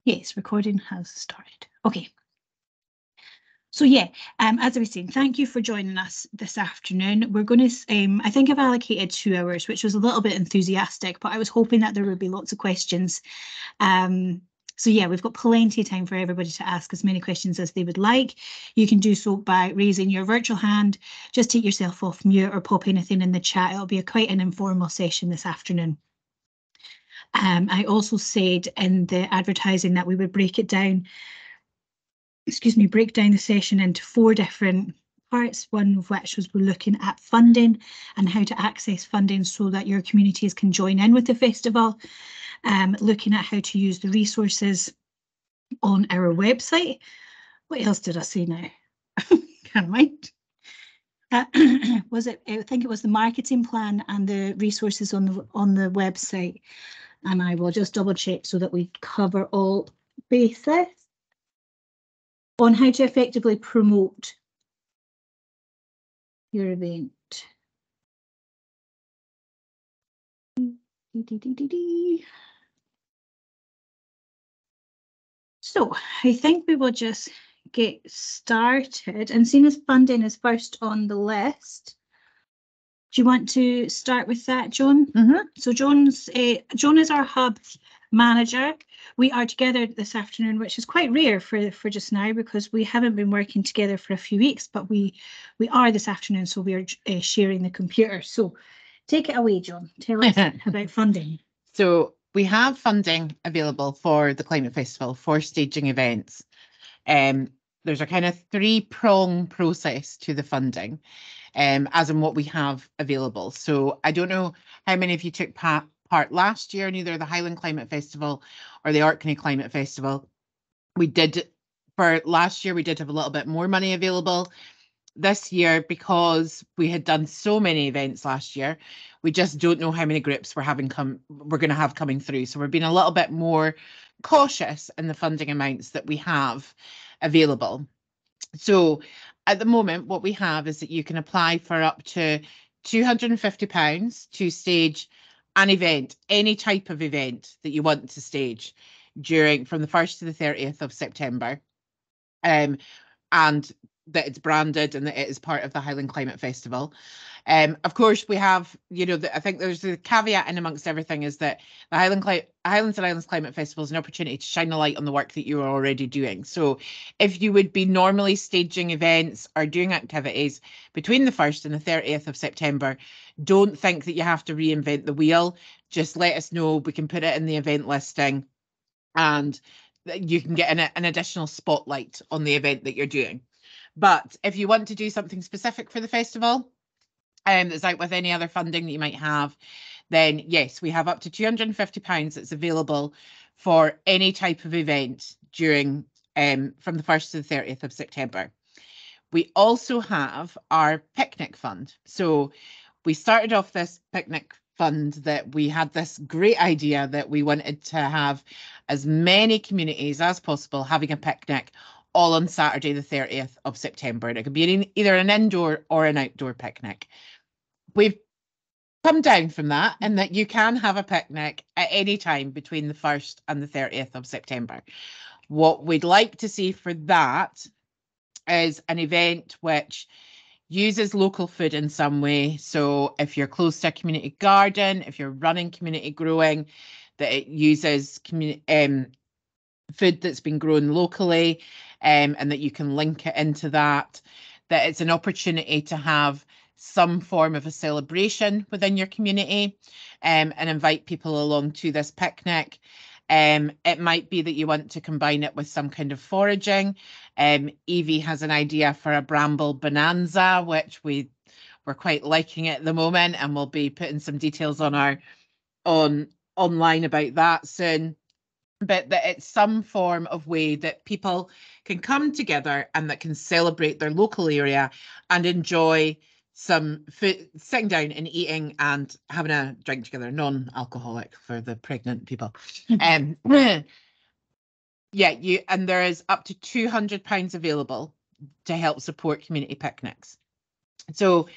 Yes, recording has started. Okay. So yeah, as I was saying, thank you for joining us this afternoon. We're going to, I think I've allocated 2 hours, which was a little bit enthusiastic, but I was hoping that there would be lots of questions. So yeah, we've got plenty of time for everybody to ask as many questions as they would like. You can do so by raising your virtual hand. Just take yourself off mute or pop anything in the chat. It'll be quite an informal session this afternoon. I also said in the advertising that we would break down the session into 4 different parts, one of which was we're looking at funding and how to access funding so that your communities can join in with the festival, looking at how to use the resources on our website. What else did I say now? Can't mind. Was it? I think it was the marketing plan and the resources on the website. And I will just double check so that we cover all bases on how to effectively promote your event. So I think we will just get started, and seeing as funding is first on the list, do you want to start with that, Joan? So Joan is our hub manager. We are together this afternoon, which is quite rare for just now because we haven't been working together for a few weeks, but we are this afternoon, so we are sharing the computer. So take it away, Joan. Tell us about funding. So we have funding available for the Climate Festival for staging events. There's a kind of 3-prong process to the funding, as in what we have available. So I don't know how many of you took part last year in either the Highland Climate Festival or the Orkney Climate Festival. For last year, we did have a little bit more money available. This year, because we had done so many events last year, we just don't know how many groups we're going to have coming through. So we're being a little bit more cautious in the funding amounts that we have available. So at the moment, what we have is that you can apply for up to £250 to stage an event, any type of event that you want to stage from the 1st to the 30th of September. And that it's branded and that it is part of the Highland Climate Festival. Of course, we have, I think there's the caveat in amongst everything is that the Highlands Islands Climate Festival is an opportunity to shine a light on the work that you are already doing. So if you would be normally staging events or doing activities between the 1st and the 30th of September, don't think that you have to reinvent the wheel. Just let us know. We can put it in the event listing and you can get an additional spotlight on the event that you're doing. But if you want to do something specific for the festival, that's out with any other funding that you might have, then yes, we have up to £250 that's available for any type of event during from the 1st to the 30th of September. We also have our picnic fund. So we started off this picnic fund that we had this great idea that we wanted to have as many communities as possible having a picnic all on Saturday, the 30th of September. And it could be either an indoor or an outdoor picnic. We've come down from that and that you can have a picnic at any time between the 1st and the 30th of September. What we'd like to see for that is an event which uses local food in some way. So if you're close to a community garden, if you're running community growing, that it uses food that's been grown locally, and that you can link it into that it's an opportunity to have some form of a celebration within your community, and invite people along to this picnic. It might be that you want to combine it with some kind of foraging. Evie has an idea for a bramble bonanza, which we're quite liking at the moment, and we'll be putting some details on online about that soon. But that it's some form of way that people can come together and that can celebrate their local area and enjoy some food, sitting down and eating and having a drink together, non-alcoholic for the pregnant people. And there is up to £200 available to help support community picnics. So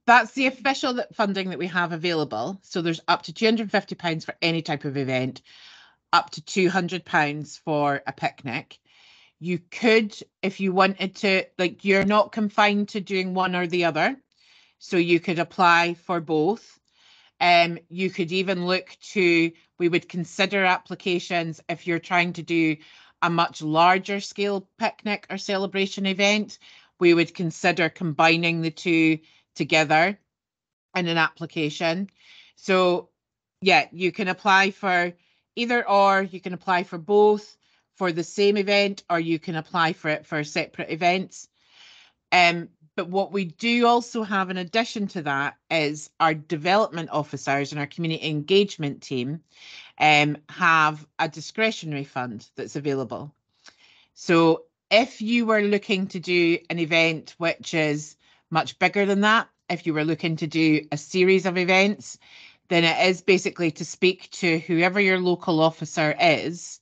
that's the official funding that we have available. So there's up to £250 for any type of event. up to £200 for a picnic. You could, if you wanted to, like, you're not confined to doing one or the other. So you could apply for both. You could even look to, we would consider applications if you're trying to do a much larger scale picnic or celebration event. We would consider combining the two together in an application. So yeah, you can apply for either or, you can apply for both for the same event, or you can apply for it for separate events. But what we do also have in addition to that is our development officers and our community engagement team have a discretionary fund that's available. So if you were looking to do an event which is much bigger than that, if you were looking to do a series of events, then it is basically to speak to whoever your local officer is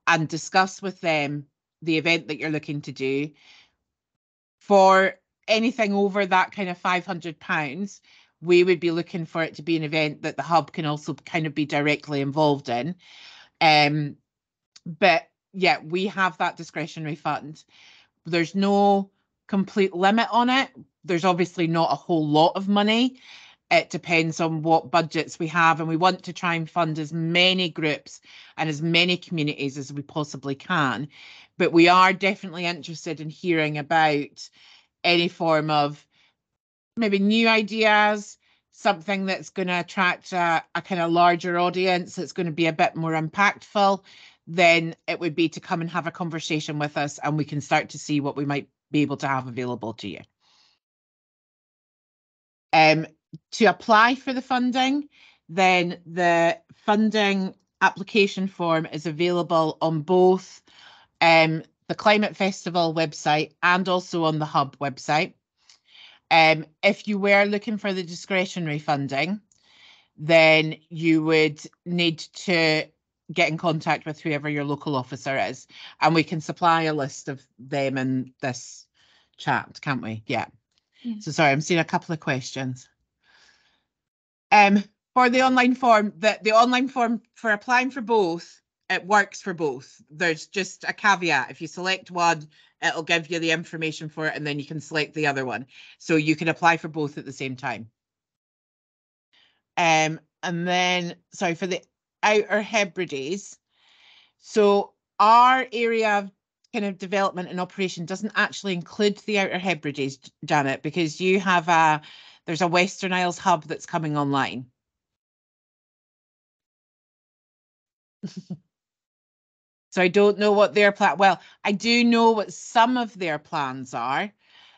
and discuss with them the event that you're looking to do. For anything over that kind of £500, we would be looking for it to be an event that the hub can also kind of be directly involved in. But yeah, we have that discretionary fund. There's no complete limit on it. There's obviously not a whole lot of money. It depends on what budgets we have, and we want to try and fund as many groups and as many communities as we possibly can. But we are definitely interested in hearing about any form of maybe new ideas, something that's going to attract a kind of larger audience, that's going to be a bit more impactful. Then it would be to come and have a conversation with us, and we can start to see what we might be able to have available to you. To apply for the funding, then the funding application form is available on both the Climate Festival website and also on the Hub website. If you were looking for the discretionary funding, then you would need to get in contact with whoever your local officer is, and we can supply a list of them in this chat, can't we? Yeah. So sorry, I'm seeing a couple of questions. For the online form, the online form for applying for both, it works for both. There's just a caveat. If you select one, it'll give you the information for it, and then you can select the other one. So you can apply for both at the same time. And then, sorry, for the Outer Hebrides. So our area of kind of development and operation doesn't actually include the Outer Hebrides, Janet, because you have there's a Western Isles hub that's coming online. So I don't know what their plan. Well, I do know what some of their plans are,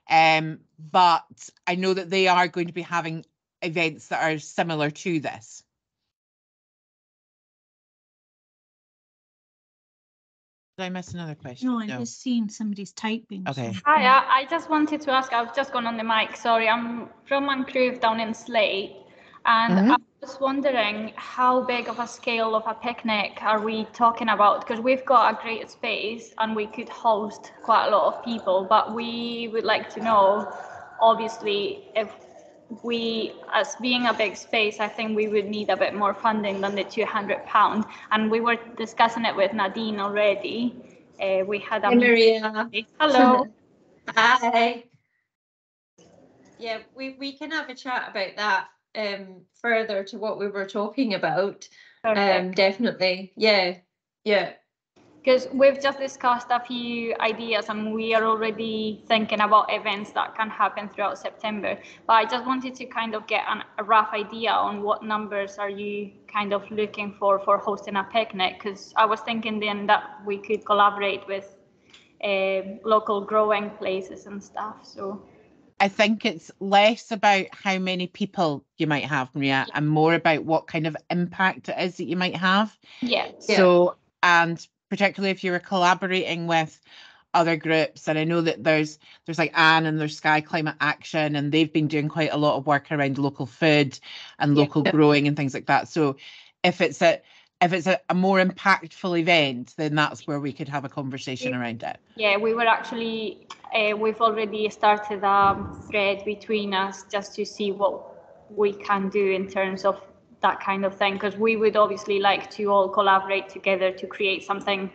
but I know that they are going to be having events that are similar to this. Did I miss another question? No, I'm just seeing somebody's typing. Okay. Hi, I just wanted to ask, I've just gone on the mic, sorry, I'm from Mancreve down in Slate, and I was wondering how big of a scale of a picnic are we talking about? Because we've got a great space and we could host quite a lot of people, but we would like to know, obviously, if we, as being a big space, I think we would need a bit more funding than the £200. And we were discussing it with Nadine already. We had a Maria. Hello. Hi. Yeah, we can have a chat about that further to what we were talking about. Definitely. Yeah. Because we've just discussed a few ideas and we are already thinking about events that can happen throughout September. But I just wanted to kind of get a rough idea on what numbers are you kind of looking for hosting a picnic? Because I was thinking then that we could collaborate with local growing places and stuff. So I think it's less about how many people you might have, Maria, and more about what kind of impact it is that you might have. Yeah. So, and particularly if you were collaborating with other groups, and I know that there's like Anne and there's Sky Climate Action, and they've been doing quite a lot of work around local food and local growing and things like that. So if it's a more impactful event, then that's where we could have a conversation around it. Yeah, we were actually, we've already started a thread between us just to see what we can do in terms of that kind of thing, because we would obviously like to all collaborate together to create something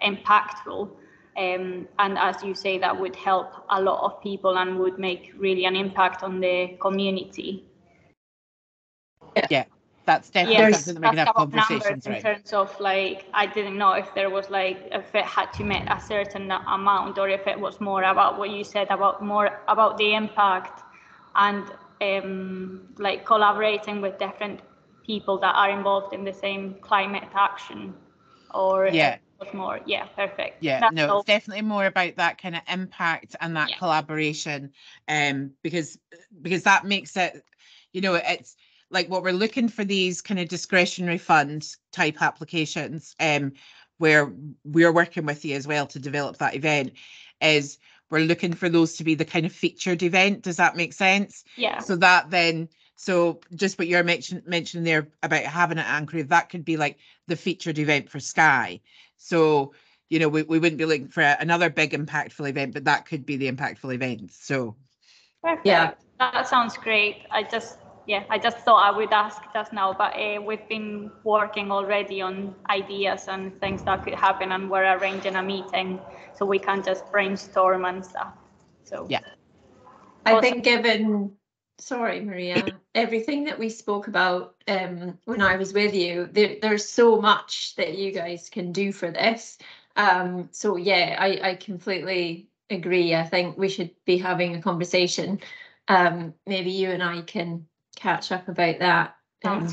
impactful. And as you say, that would help a lot of people and would make really an impact on the community. Yeah, that's definitely something that we can have conversations around. In terms of like, I didn't know if there was like, if it had to meet a certain amount, or if it was more about what you said about more about the impact and like collaborating with different people that are involved in the same climate action, or yeah. was more, yeah, perfect. Yeah, That's no, all. it's definitely more about that kind of impact and that collaboration, because that makes it, you know, it's like what we're looking for, these kind of discretionary fund type applications, where we're working with you as well to develop that event, is we're looking for those to be the kind of featured event. Does that make sense? Yeah. So that then, so just what you're mentioning there about having it anchored, that could be like the featured event for Skye. So, you know, we wouldn't be looking for another big impactful event, but that could be the impactful event. So perfect. Yeah, that sounds great. I just thought I would ask just now, but we've been working already on ideas and things that could happen, and we're arranging a meeting so we can just brainstorm and stuff. So yeah, I think given, sorry Maria, everything that we spoke about when I was with you, there's so much that you guys can do for this. So yeah, I completely agree. I think we should be having a conversation. Maybe you and I can catch up about that.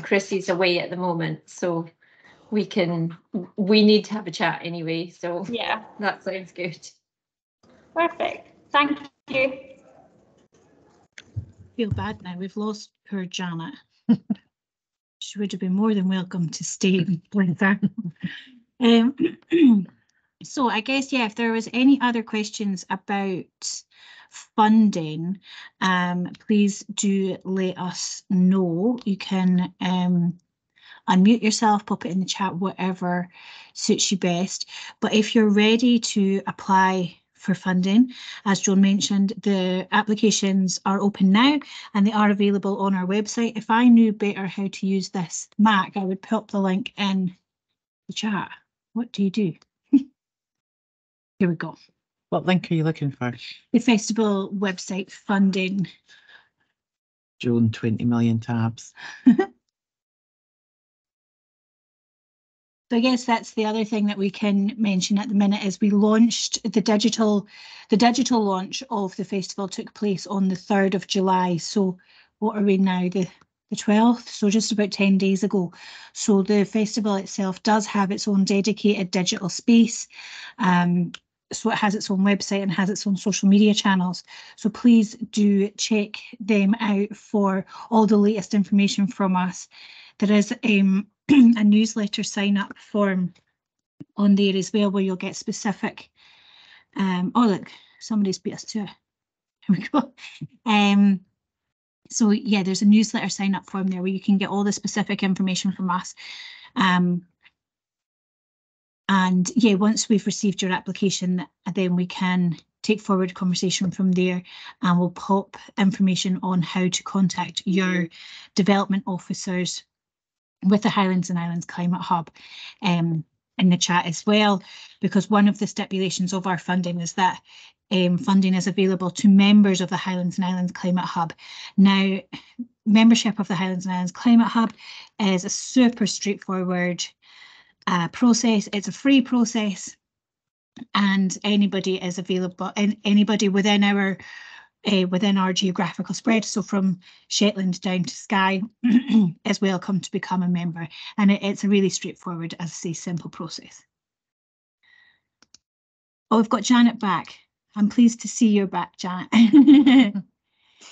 Chrissy's away at the moment, so we need to have a chat anyway. So yeah, that sounds good. Perfect. Thank you. Feel bad now. We've lost poor Janet. She would have been more than welcome to stay with her. So I guess, yeah, if there was any other questions about funding, please do let us know. You can unmute yourself, pop it in the chat, whatever suits you best. But if you're ready to apply for funding, as Joan mentioned, the applications are open now and they are available on our website. If I knew better how to use this Mac, I would pop the link in the chat. What do you do? Here we go. What link are you looking for? The festival website funding. Joan, 20 million tabs. So I guess that's the other thing that we can mention at the minute is we launched the digital launch of the festival took place on the 3rd of July. So what are we now, the 12th? So just about 10 days ago. So the festival itself does have its own dedicated digital space. So it has its own website and has its own social media channels. So please do check them out for all the latest information from us. There is a newsletter sign up form on there as well, where you'll get specific. Oh look, somebody's beat us to it. Here we go. So yeah, there's a newsletter sign up form there where you can get all the specific information from us. And yeah, once we've received your application, then we can take forward conversation from there, and we'll pop information on how to contact your development officers with the Highlands and Islands Climate Hub in the chat as well, because one of the stipulations of our funding is that funding is available to members of the Highlands and Islands Climate Hub. Now, membership of the Highlands and Islands Climate Hub is a super straightforward process. It's a free process, and anybody is available, and anybody within our geographical spread, so from Shetland down to Skye, is welcome to become a member. And it's a really straightforward, as I say, simple process. Oh, we've got Janet back. I'm pleased to see you're back, Janet.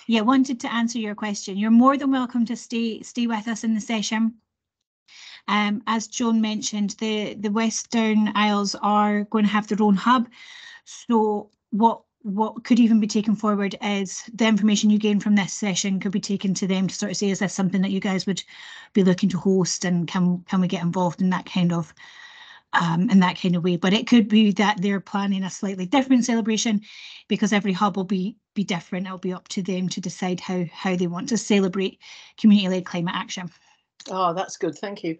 Yeah, wanted to answer your question. You're more than welcome to stay with us in the session. As Joan mentioned, the Western Isles are going to have their own hub. So what could even be taken forward is the information you gain from this session could be taken to them to sort of say, is this something that you guys would be looking to host, and can we get involved in that kind of way? But it could be that they're planning a slightly different celebration, because every hub will be different. It'll be up to them to decide how they want to celebrate community-led climate action. Oh, that's good. Thank you.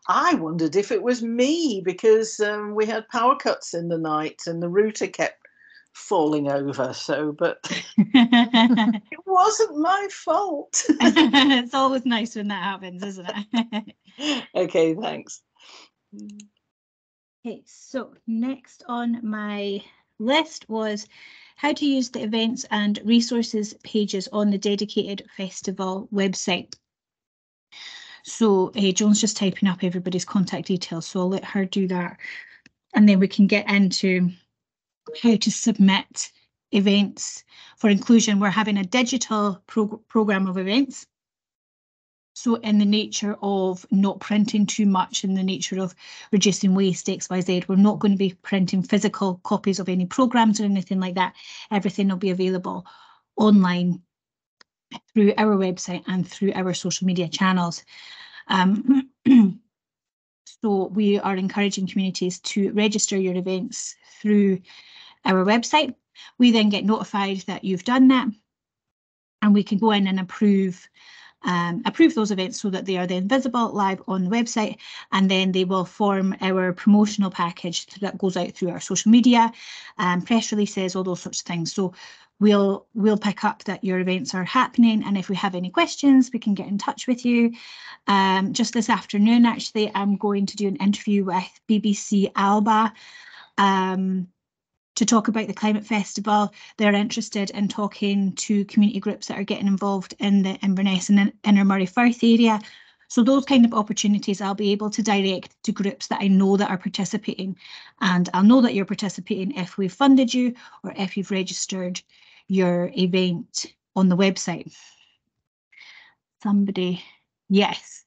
I wondered if it was me because we had power cuts in the night and the router kept falling over. So, but it wasn't my fault. It's always nice when that happens, isn't it? Okay, thanks. Okay, so next on my list was how to use the events and resources pages on the dedicated festival website. So Joan's just typing up everybody's contact details, so I'll let her do that. And then we can get into how to submit events for inclusion. We're having a digital program of events. So in the nature of not printing too much, in the nature of reducing waste, XYZ, we're not going to be printing physical copies of any programs or anything like that. Everything will be available online through our website and through our social media channels. So we are encouraging communities to register your events through our website. We then get notified that you've done that, and we can go in and approve those events so that they are then visible live on the website, and then they will form our promotional package that goes out through our social media, press releases, all those sorts of things. So we'll pick up that your events are happening, and if we have any questions, we can get in touch with you. Just this afternoon, actually, I'm going to do an interview with BBC Alba to talk about the Climate Festival. They're interested in talking to community groups that are getting involved in the Inverness and Inner Murray Firth area. So those kind of opportunities I'll be able to direct to groups that I know that are participating. And I'll know that you're participating if we've funded you or if you've registered your event on the website. Somebody, yes.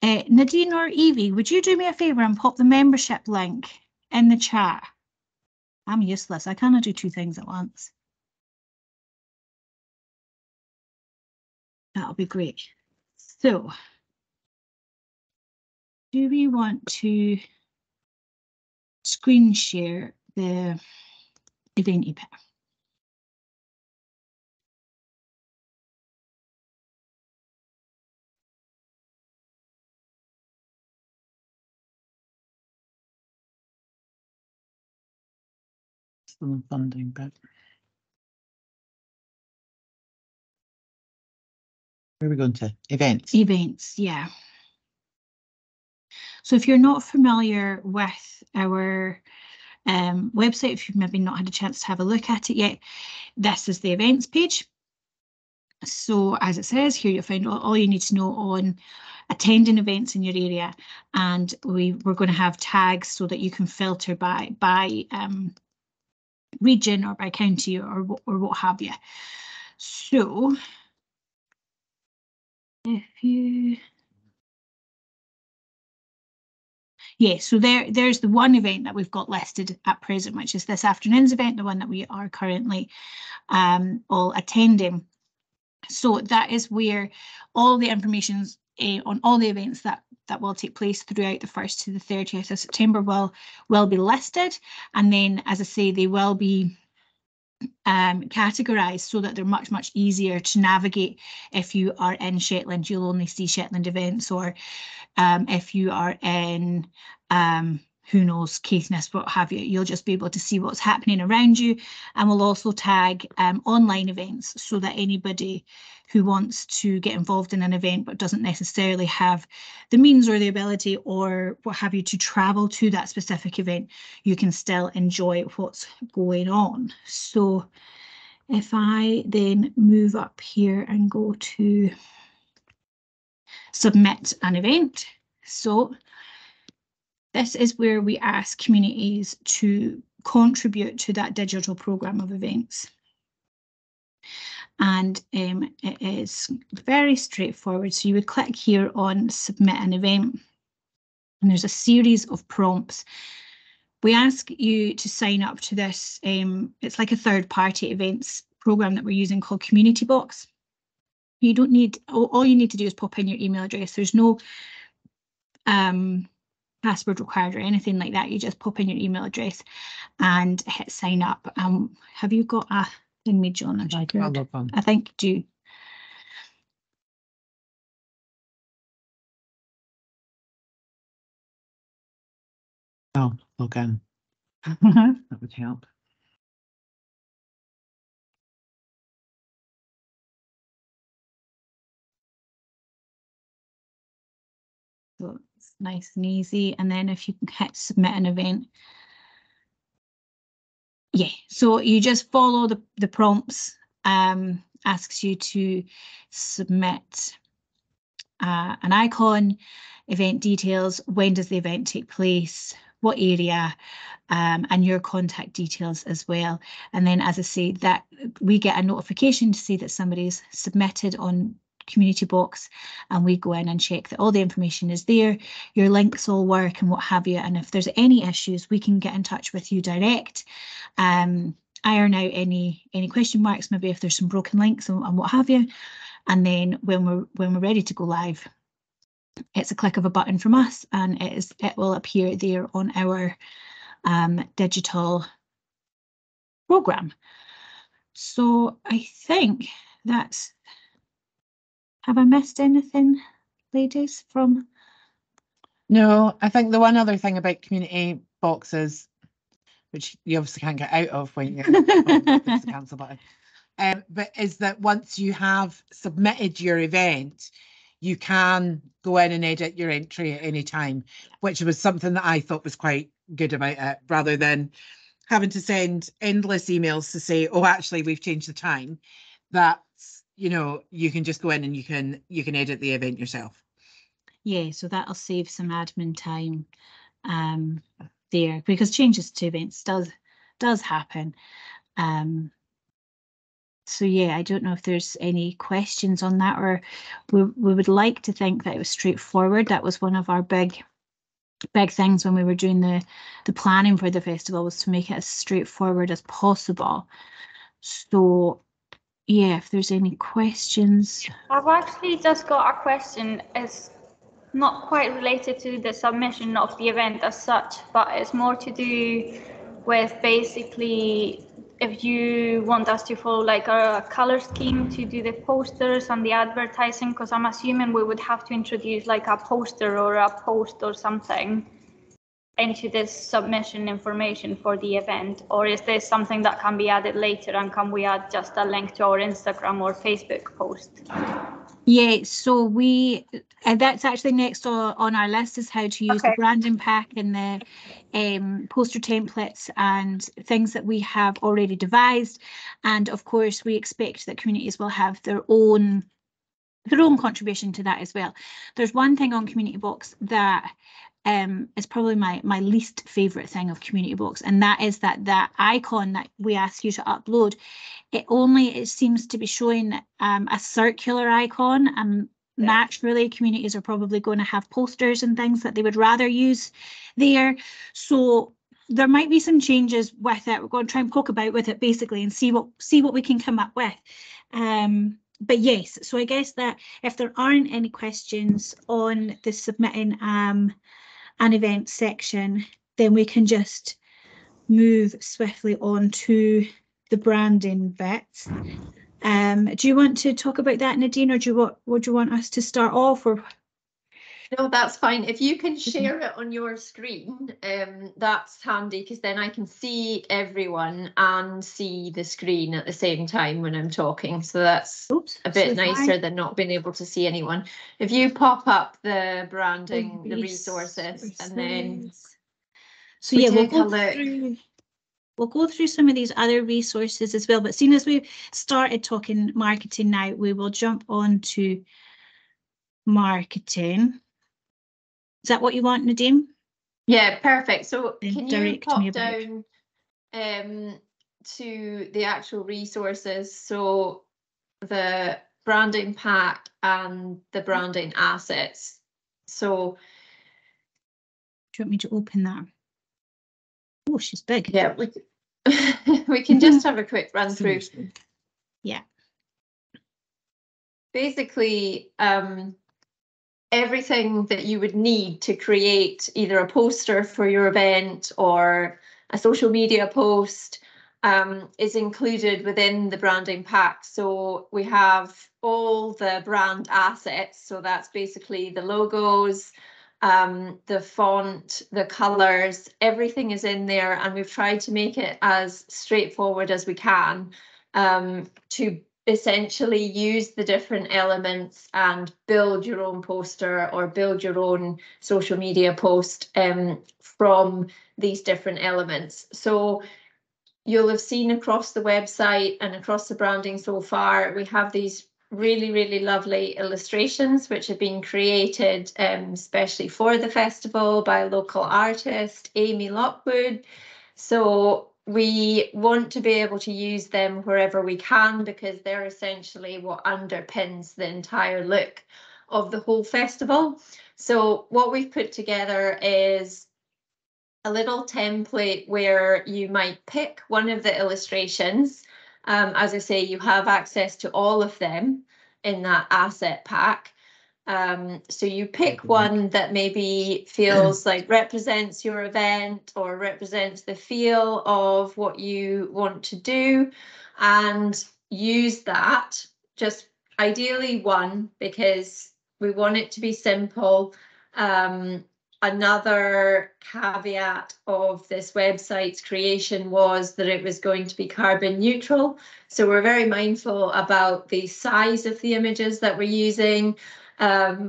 Nadine or Evie, would you do me a favour and pop the membership link in the chat? I'm useless. I cannot do two things at once. That'll be great. So, do we want to screen share the event EPIC? Some funding, but where are we going to? Events. Events, yeah. So if you're not familiar with our website, if you've maybe not had a chance to have a look at it yet, this is the events page. So as it says here, you'll find all you need to know on attending events in your area, and we're going to have tags so that you can filter by region or by county or what have you. So if you, yeah, so there's the one event that we've got listed at present, which is this afternoon's event, the one that we are currently all attending. So that is where all the information on all the events that will take place throughout the 1st to the 30th of September will be listed. And then, as I say, they will be categorised so that they're much easier to navigate. If you are in Shetland, you'll only see Shetland events, or if you are in who knows, Caithness, what have you, you'll just be able to see what's happening around you. And we'll also tag online events so that anybody who wants to get involved in an event but doesn't necessarily have the means or the ability or what have you to travel to that specific event, you can still enjoy what's going on. So if I then move up here and go to submit an event, so this is where we ask communities to contribute to that digital programme of events. And it is very straightforward. So you would click here on submit an event, and there's a series of prompts. We ask you to sign up to this. It's like a third-party events programme that we're using called Community Box. You don't need, all you need to do is pop in your email address. There's no password required or anything like that. You just pop in your email address and hit sign up. Have you got a thing made, John? I think you do. Oh, log in. That would help. So it's nice and easy. And then if you can hit submit an event. Yeah, so you just follow the prompts, asks you to submit an icon, event details, when does the event take place, what area, and your contact details as well. And then, as I say, that we get a notification to say that somebody's submitted on Community Box, and we go in and check that all the information is there, your links all work and what have you. And if there's any issues, we can get in touch with you direct, iron out any question marks, maybe if there's some broken links and what have you. And then when we're ready to go live, it's a click of a button from us, and it will appear there on our digital program. So I think that's. Have I missed anything, ladies? From No, I think the one other thing about community boxes, which you obviously can't get out of when you click the cancel button, but is that once you have submitted your event, you can go in and edit your entry at any time, which was something that I thought was quite good about it, rather than having to send endless emails to say, oh, actually, we've changed the time. That's, you can just go in and you can edit the event yourself. Yeah, so that'll save some admin time there, because changes to events does happen. So yeah, I don't know if there's any questions on that, or we would like to think that it was straightforward. That was one of our big things when we were doing the planning for the festival, was to make it as straightforward as possible. So yeah, if there's any questions. I've actually just got a question. It's not quite related to the submission of the event as such, but it's more to do with basically if you want us to follow like a color scheme to do the posters and the advertising, because I'm assuming we would have to introduce like a poster or a post or something into this submission information for the event, or is this something that can be added later, and can we add just a link to our Instagram or Facebook post? Yeah, so that's actually next on our list, is how to use the branding pack and the poster templates and things that we have already devised. And of course, we expect that communities will have their own contribution to that as well. There's one thing on Community Box that is probably my least favourite thing of Community Box, and that is that icon that we ask you to upload, it seems to be showing a circular icon, and naturally communities are probably going to have posters and things that they would rather use there. So there might be some changes with it. We're going to try and poke about with it basically and see what we can come up with. But yes, so I guess that if there aren't any questions on the submitting an event section, then we can just move swiftly on to the branding bit. Do you want to talk about that, Nadine, or would you want us to start off? Or no, that's fine. If you can share it on your screen, that's handy, because then I can see everyone and see the screen at the same time when I'm talking. So that's a bit nicer than not being able to see anyone. If you pop up the branding, the resources, and then so yeah, we'll go through some of these other resources as well. But seeing as we've started talking marketing now, we will jump on to marketing. Is that what you want, Nadine? Yeah, perfect. So can you pop down to the actual resources? So the branding pack and the branding assets. So do you want me to open that? Oh, she's big. Yeah, we can just have a quick run through. Yeah. Basically, everything that you would need to create either a poster for your event or a social media post is included within the branding pack. So we have all the brand assets. So that's basically the logos, the font, the colours, everything is in there, and we've tried to make it as straightforward as we can to essentially use the different elements and build your own poster or build your own social media post from these different elements. So you'll have seen across the website and across the branding so far, we have these really, really lovely illustrations which have been created especially for the festival by a local artist, Amy Lockwood. So we want to be able to use them wherever we can, because they're essentially what underpins the entire look of the whole festival. So what we've put together is a little template where you might pick one of the illustrations. As I say, you have access to all of them in that asset pack. So you pick one that maybe feels like represents your event or represents the feel of what you want to do, and use that. Just ideally one, because we want it to be simple. Another caveat of this website's creation was that it was going to be carbon neutral. So we're very mindful about the size of the images that we're using.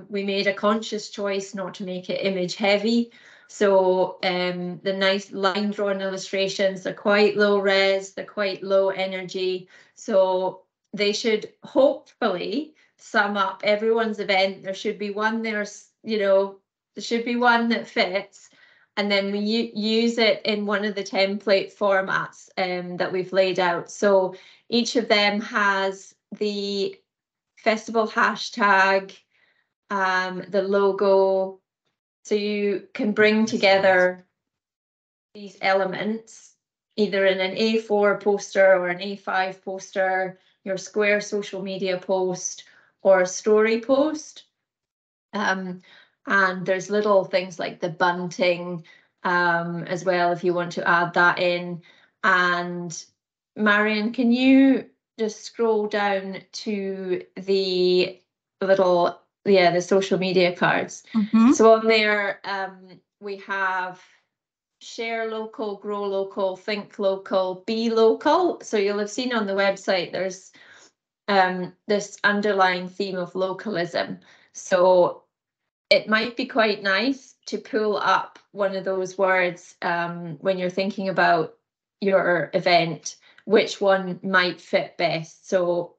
We made a conscious choice not to make it image heavy. So the nice line drawn illustrations are quite low res, they're quite low energy. So they should hopefully sum up everyone's event. There should be one there's, you know, there should be one that fits, and then we use it in one of the template formats that we've laid out. So each of them has the festival hashtag, the logo, so you can bring together these elements either in an A4 poster or an A5 poster, your square social media post, or a story post. And there's little things like the bunting as well, if you want to add that in. And Marion, can you just scroll down to the little, the social media cards? So on there, we have share local, grow local, think local, be local. So you'll have seen on the website there's this underlying theme of localism. So it might be quite nice to pull up one of those words when you're thinking about your event, which one might fit best. So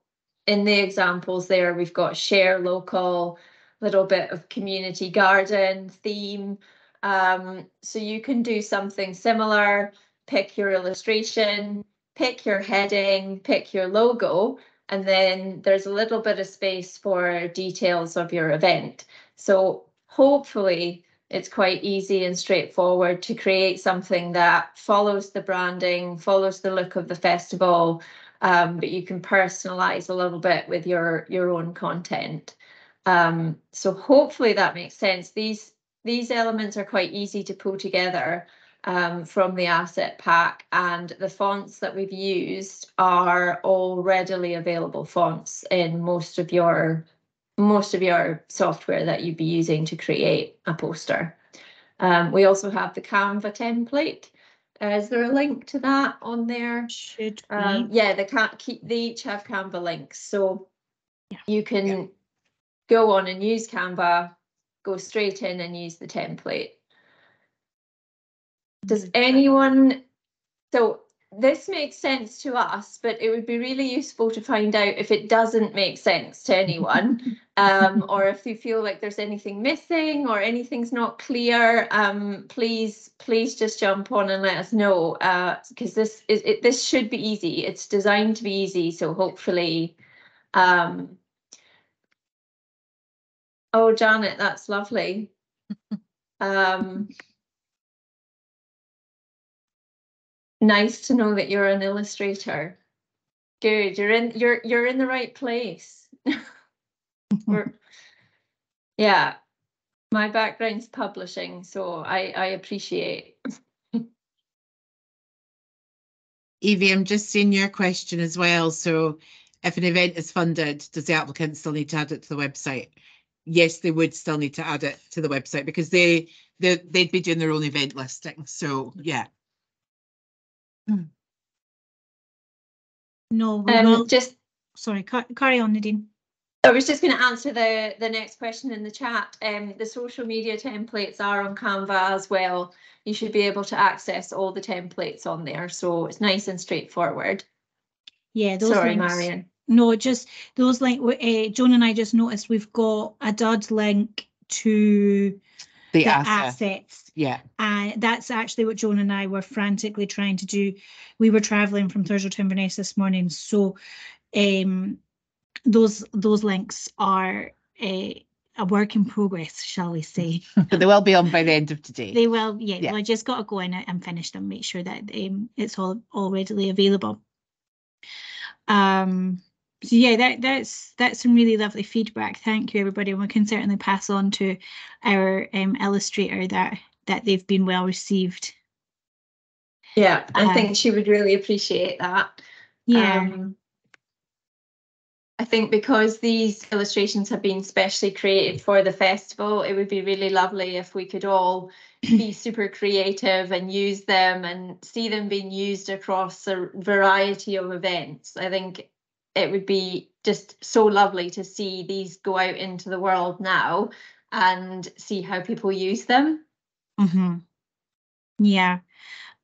in the examples there, we've got share local, little bit of community garden theme. So you can do something similar, pick your illustration, pick your heading, pick your logo, and then there's a little bit of space for details of your event. So hopefully it's quite easy and straightforward to create something that follows the branding, follows the look of the festival, but you can personalize a little bit with your own content. So hopefully that makes sense. These elements are quite easy to pull together from the asset pack, and the fonts that we've used are all readily available fonts in most of your software that you'd be using to create a poster. We also have the Canva template. Is there a link to that on there? Should be. Yeah, they each have Canva links, so you can go on and use Canva, go straight in and use the template. Does anyone, so this makes sense to us, but it would be really useful to find out if it doesn't make sense to anyone, or if you feel like there's anything missing or anything's not clear. Please just jump on and let us know, because this should be easy. It's designed to be easy, so hopefully. Oh, Janet, that's lovely. Nice to know that you're an illustrator. Good, you're in the right place. Yeah, my background's publishing, so I appreciate. Evie, I'm just seeing your question as well. So if an event is funded, does the applicant still need to add it to the website? yes, they would still need to add it to the website because they'd be doing their own event listing. So yeah. No, we will just sorry, carry on, Nadine. I was just going to answer the next question in the chat. The social media templates are on Canva as well. You should be able to access all the templates on there, so it's nice and straightforward. Yeah, those Sorry, links. Marion. No, just those links. Joan and I just noticed we've got a dud link to The assets. Yeah. And that's actually what Joan and I were frantically trying to do. We were traveling from Thursday to Inverness this morning, so those links are a work in progress, shall we say. But they will be on by the end of today. They will, yeah. Well, I just got to go in and finish them, make sure that it's all readily available. So yeah, that's some really lovely feedback. Thank you, everybody. And we can certainly pass on to our illustrator that they've been well received. Yeah, I think she would really appreciate that. Yeah. I think because these illustrations have been specially created for the festival, it would be really lovely if we could all be super creative and use them and see them being used across a variety of events. I think it would be just so lovely to see these go out into the world now and see how people use them. Mm-hmm. Yeah.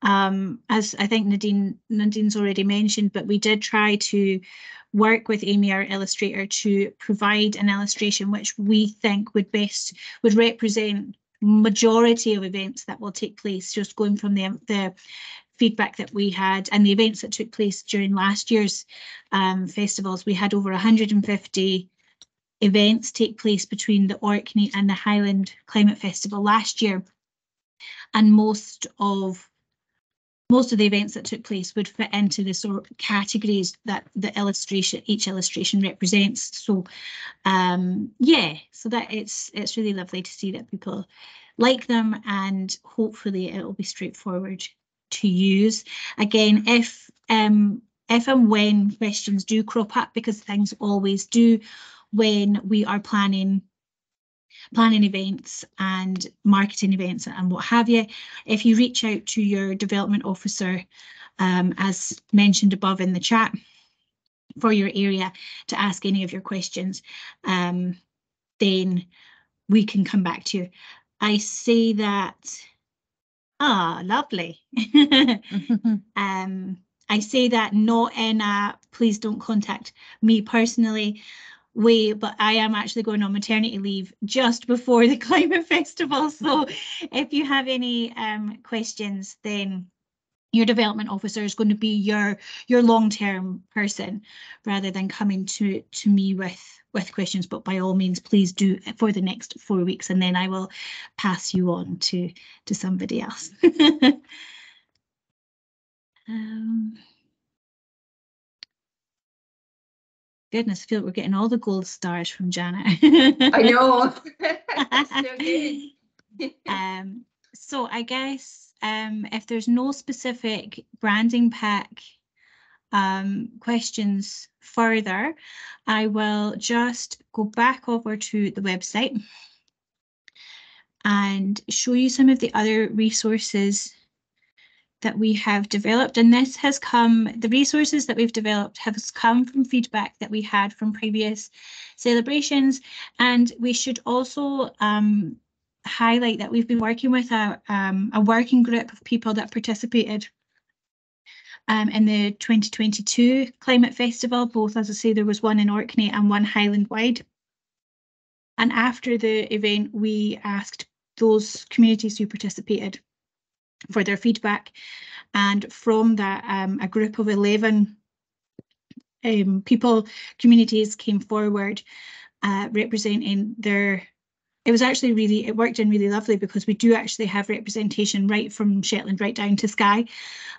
As I think Nadine's already mentioned, but we did try to work with Amy, our illustrator, to provide an illustration which we think would represent majority of events that will take place, just going from the feedback that we had and the events that took place during last year's festivals. We had over 150 events take place between the Orkney and the Highland Climate Festival last year, and most of the events that took place would fit into the sort of categories that each illustration represents. So yeah, so that it's really lovely to see that people like them, and hopefully it will be straightforward to use. Again, if and when questions do crop up, because things always do when we are planning events and marketing events and what have you, if you reach out to your development officer, as mentioned above in the chat, for your area to ask any of your questions, then we can come back to you. I say that, lovely. I say that not in a please don't contact me personally way, but I am actually going on maternity leave just before the Climate Festival. So if you have any questions, then your development officer is going to be your long-term person rather than coming to me with questions. But by all means, please do for the next 4 weeks, and then I will pass you on to somebody else. Goodness, I feel like we're getting all the gold stars from Janet. I know. So good. So I guess if there's no specific branding pack questions further, I will just go back over to the website and show you some of the other resources that we have developed. And this has come, the resources that we've developed have come from feedback that we had from previous celebrations. And we should also highlight that we've been working with a working group of people that participated in the 2022 Climate Festival. Both, as I say, there was one in Orkney and one Highland-wide. And after the event, we asked those communities who participated for their feedback, and from that a group of 11 communities came forward representing their. It was actually really, it worked in really lovely because we do actually have representation right from Shetland right down to Skye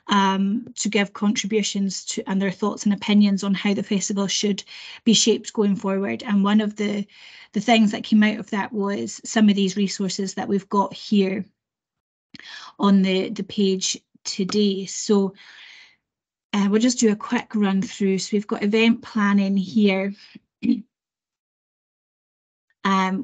to give contributions to and their thoughts and opinions on how the festival should be shaped going forward. And one of the things that came out of that was some of these resources that we've got here on the page today. So we'll just do a quick run through. So we've got event planning here.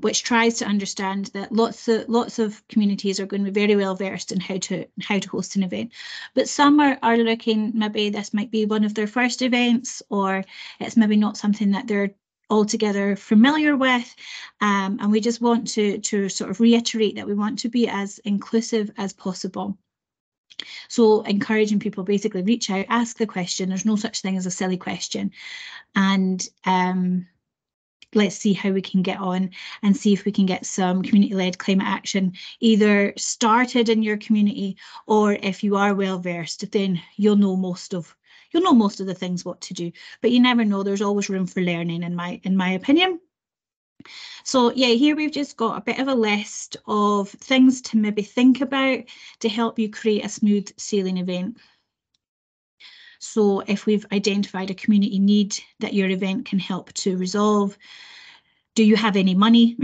which tries to understand that lots of communities are going to be very well versed in how to host an event, but some are looking, maybe this might be one of their first events, or it's maybe not something that they're altogether familiar with, and we just want to sort of reiterate that we want to be as inclusive as possible. So encouraging people, basically reach out, ask the question. There's no such thing as a silly question, and let's see how we can get on and see if we can get some community-led climate action either started in your community, or if you are well versed, then you'll know most of the things what to do. But you never know, there's always room for learning, in my opinion. So yeah, here we've just got a bit of a list of things to maybe think about to help you create a smooth sailing event. So if we've identified a community need that your event can help to resolve, do you have any money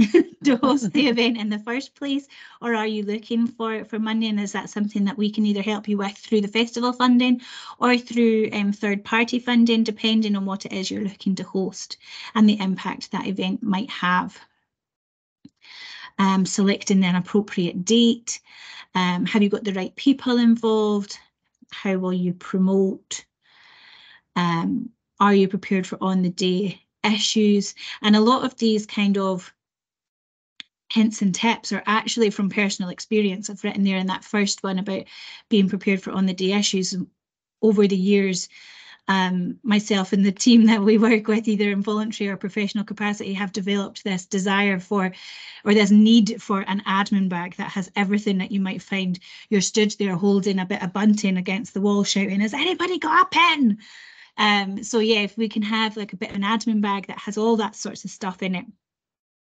to host the event in the first place, or are you looking for money, and is that something that we can either help you with through the festival funding or through third-party funding, depending on what it is you're looking to host and the impact that event might have. Selecting an appropriate date. Have you got the right people involved? How will you promote? Are you prepared for on-the-day issues? And a lot of these kind of hints and tips are actually from personal experience. I've written there in that first one about being prepared for on-the-day issues. Over the years, myself and the team that we work with, either in voluntary or professional capacity, have developed this desire for, or this need for, an admin bag that has everything that you might find. You're stood there holding a bit of bunting against the wall shouting, has anybody got a pen? So yeah, if we can have like a bit of an admin bag that has all that sorts of stuff in it,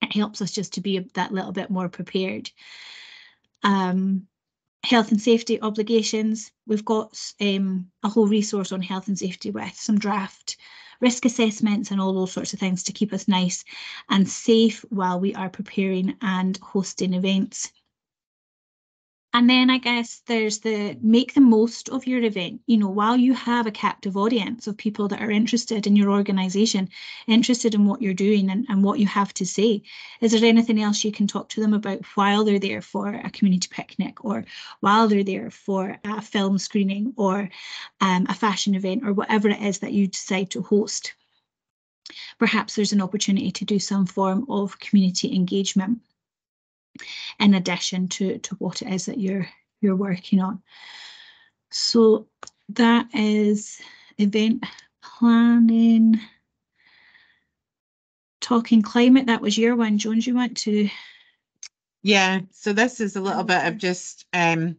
it helps us just to be that little bit more prepared. Health and safety obligations. We've got a whole resource on health and safety with some draft risk assessments and all those sorts of things to keep us nice and safe while we are preparing and hosting events. And then I guess there's the make the most of your event, you know, while you have a captive audience of people that are interested in your organisation, interested in what you're doing and what you have to say. Is there anything else you can talk to them about while they're there for a community picnic, or while they're there for a film screening, or a fashion event, or whatever it is that you decide to host? Perhaps there's an opportunity to do some form of community engagement in addition to what it is that you're working on. So that is event planning. Talking climate, that was your one. Jones, you want to? Yeah, so this is a little bit of just how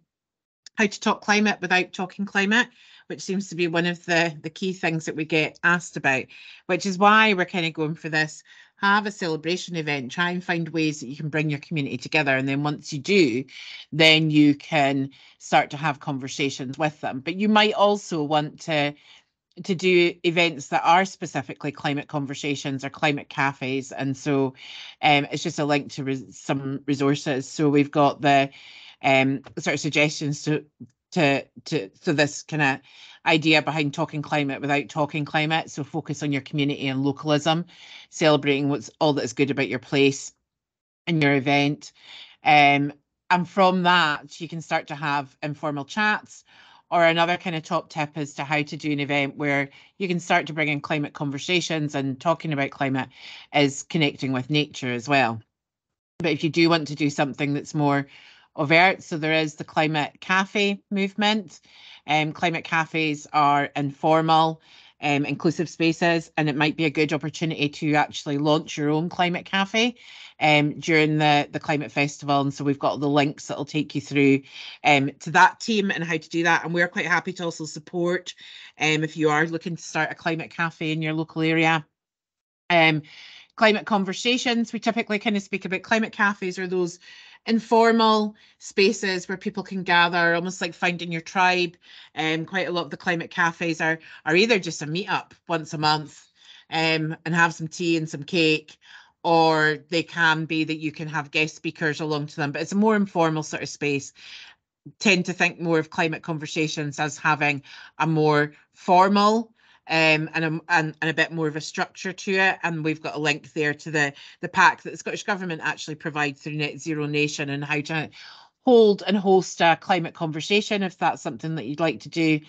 to talk climate without talking climate, which seems to be one of the key things that we get asked about, which is why we're kind of going for this. Have a celebration event, try and find ways that you can bring your community together. And then once you do, then you can start to have conversations with them. But you might also want to do events that are specifically climate conversations or climate cafes. And so it's just a link to some resources. So we've got the sort of suggestions to this kind of idea behind talking climate without talking climate. So focus on your community and localism, celebrating what's all that is good about your place and your event. And from that, you can start to have informal chats. Or another kind of top tip as to how to do an event where you can start to bring in climate conversations, and talking about climate is connecting with nature as well. But if you do want to do something that's more overt, so there is the climate cafe movement. Climate cafes are informal, inclusive spaces, and it might be a good opportunity to actually launch your own climate cafe during the climate festival. And so we've got the links that will take you through to that team and how to do that. And we're quite happy to also support if you are looking to start a climate cafe in your local area. Climate conversations, we typically kind of speak about climate cafes, or those informal spaces where people can gather, almost like finding your tribe. Quite a lot of the climate cafes are either just a meetup once a month and have some tea and some cake, or they can be that you can have guest speakers along to them, but it's a more informal sort of space. Tend to think more of climate conversations as having a more formal and a bit more of a structure to it. And we've got a link there to the pack that the Scottish Government actually provides through Net Zero Nation, and how to hold and host a climate conversation, if that's something that you'd like to do.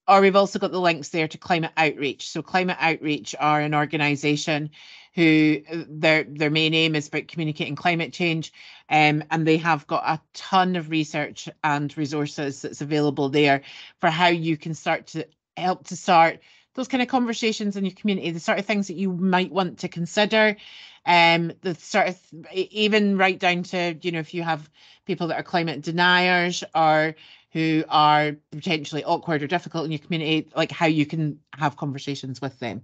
Or we've also got the links there to Climate Outreach. So Climate Outreach are an organisation who their main aim is about communicating climate change, and they have got a ton of research and resources that's available there for how you can start to help to start those kind of conversations in your community, the sort of things that you might want to consider, the sort of even right down to, you know, if you have people that are climate deniers or who are potentially awkward or difficult in your community, like how you can have conversations with them.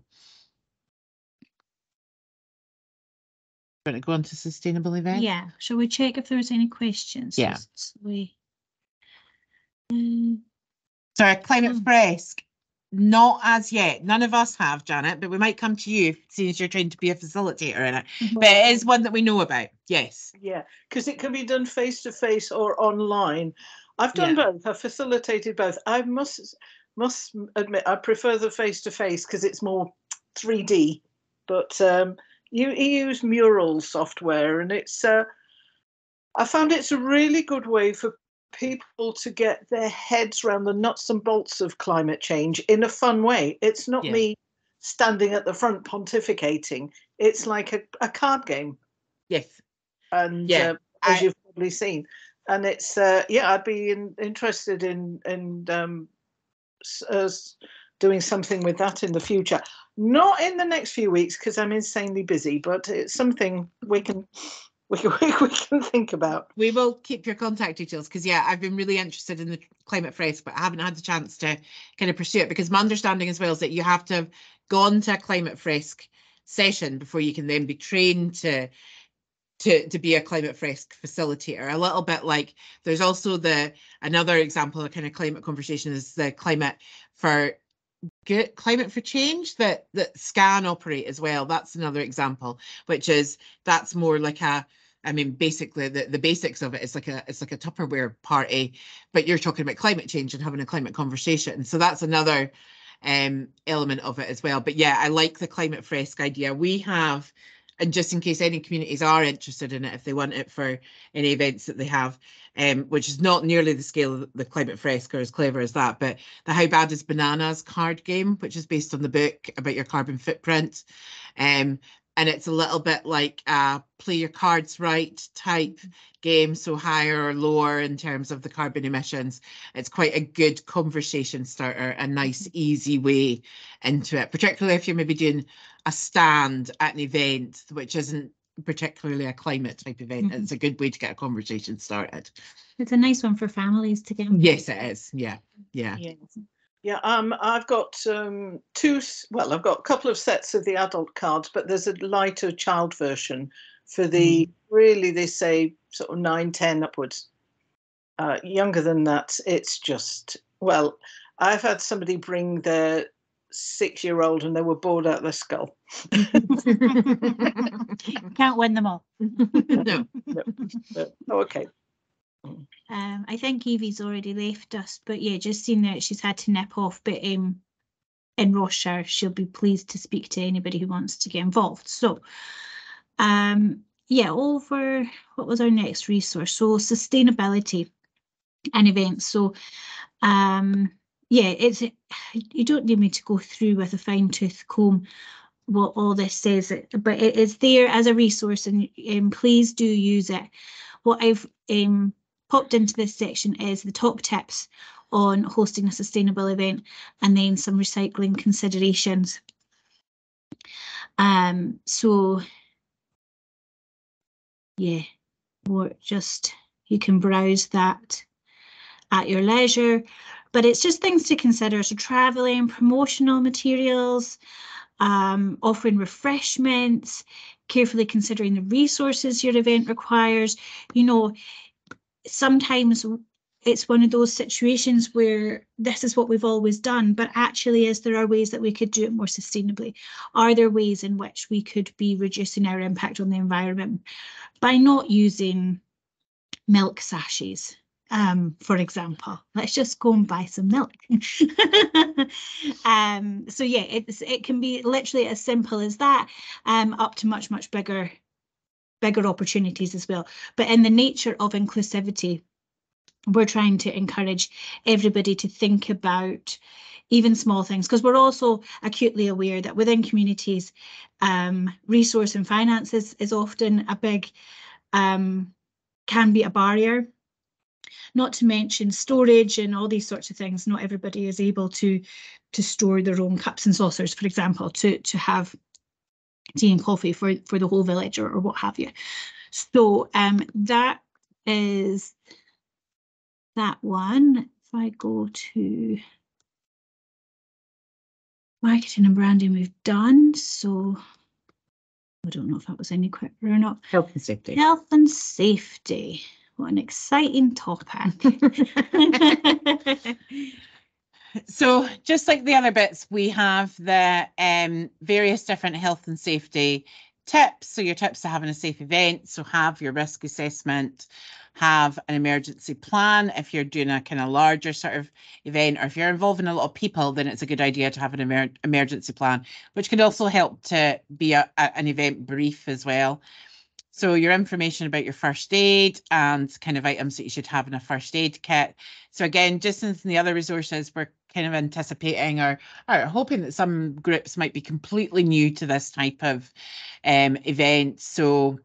Want to go on to sustainable events? Yeah. Shall we check if there's any questions? Yeah. Sorry, Climate Fresk. Not as yet. None of us have, Janet, but we might come to you, seeing as you're trying to be a facilitator in it. But it is one that we know about. Yes. Yeah, because it can be done face to face or online. I've done both. I've facilitated both. I must admit I prefer the face to face because it's more 3D. But you use mural software, and it's I found it's a really good way for people to get their heads around the nuts and bolts of climate change in a fun way. It's not me standing at the front pontificating. It's like a card game. Yes. And as you've probably seen, and it's I'd be interested in doing something with that in the future. Not in the next few weeks because I'm insanely busy, but it's something we can think about. We will keep your contact details because I've been really interested in the Climate Fresk, but I haven't had the chance to kind of pursue it, because my understanding as well is that you have to have gone to a Climate Fresk session before you can then be trained to be a Climate Fresk facilitator. A little bit like there's also another example of kind of climate conversation is the Climate for Change that SCAN operate as well. That's another example, which is that's more like basically the basics of it is like a Tupperware party, but you're talking about climate change and having a climate conversation. So that's another element of it as well. But I like the Climate Fresk idea. We have, and just in case any communities are interested in it, if they want it for any events that they have, which is not nearly the scale of the Climate Fresk or as clever as that, but the How Bad is Bananas card game, which is based on the book about your carbon footprint. And it's a little bit like a play your cards right type game, so higher or lower in terms of the carbon emissions. It's quite a good conversation starter, a nice, easy way into it, particularly if you're maybe doing a stand at an event, which isn't particularly a climate type event. It's a good way to get a conversation started. It's a nice one for families to get involved. Yes, it is. Yeah. I've got I've got a couple of sets of the adult cards, but there's a lighter child version for the really, they say sort of 9, 10 upwards. Younger than that, it's just, I've had somebody bring their 6-year-old and they were bored out of their skull. Can't win them all. No. Okay. I think Evie's already left us, but just seen that she's had to nip off, but in Ross-shire she'll be pleased to speak to anybody who wants to get involved. So over, what was our next resource? So sustainability and events. So it's, you don't need me to go through with a fine-tooth comb what all this says, but it is there as a resource, and please do use it. What I've popped into this section is the top tips on hosting a sustainable event, and then some recycling considerations. You can browse that at your leisure, but it's just things to consider. So traveling, promotional materials, offering refreshments, carefully considering the resources your event requires. Sometimes it's one of those situations where this is what we've always done, but actually there are ways that we could do it more sustainably. Are there ways in which we could be reducing our impact on the environment by not using milk sachets for example. Let's just go and buy some milk. So yeah, it can be literally as simple as that, up to much bigger opportunities as well. But in the nature of inclusivity, we're trying to encourage everybody to think about even small things, because we're also acutely aware that within communities, resource and finances is often a big, can be a barrier. Not to mention storage and all these sorts of things. Not everybody is able to store their own cups and saucers, for example, to have tea and coffee for the whole village or what have you. So that is that one. If I go to marketing and branding, we've done. So I don't know if that was any quicker or not. Health and safety. Health and safety. What an exciting topic. So just like the other bits, we have the various different health and safety tips. So your tips to having a safe event. So have your risk assessment, have an emergency plan. If you're doing a kind of larger sort of event, or if you're involving a lot of people, then it's a good idea to have an emergency plan, which can also help to be an event brief as well. So your information about your first aid and kind of items that you should have in a first aid kit. So again, just in the other resources, we're kind of anticipating or hoping that some groups might be completely new to this type of event. So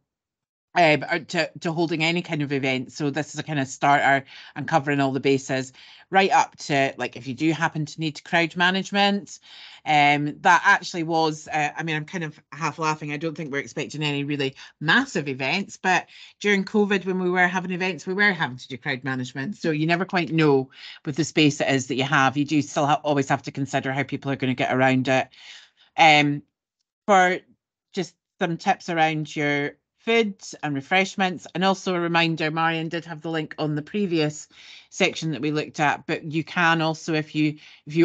to holding any kind of event. So this is a kind of starter and covering all the bases, right up to like if you do happen to need crowd management. That actually was, I mean, I'm kind of half laughing. I don't think we're expecting any really massive events, but during COVID, when we were having events, we were having to do crowd management. So you never quite know with the space it is that you have. You do still always have to consider how people are going to get around it. For just some tips around your food and refreshments, and also a reminder, Marion did have the link on the previous section that we looked at, but you can also, if you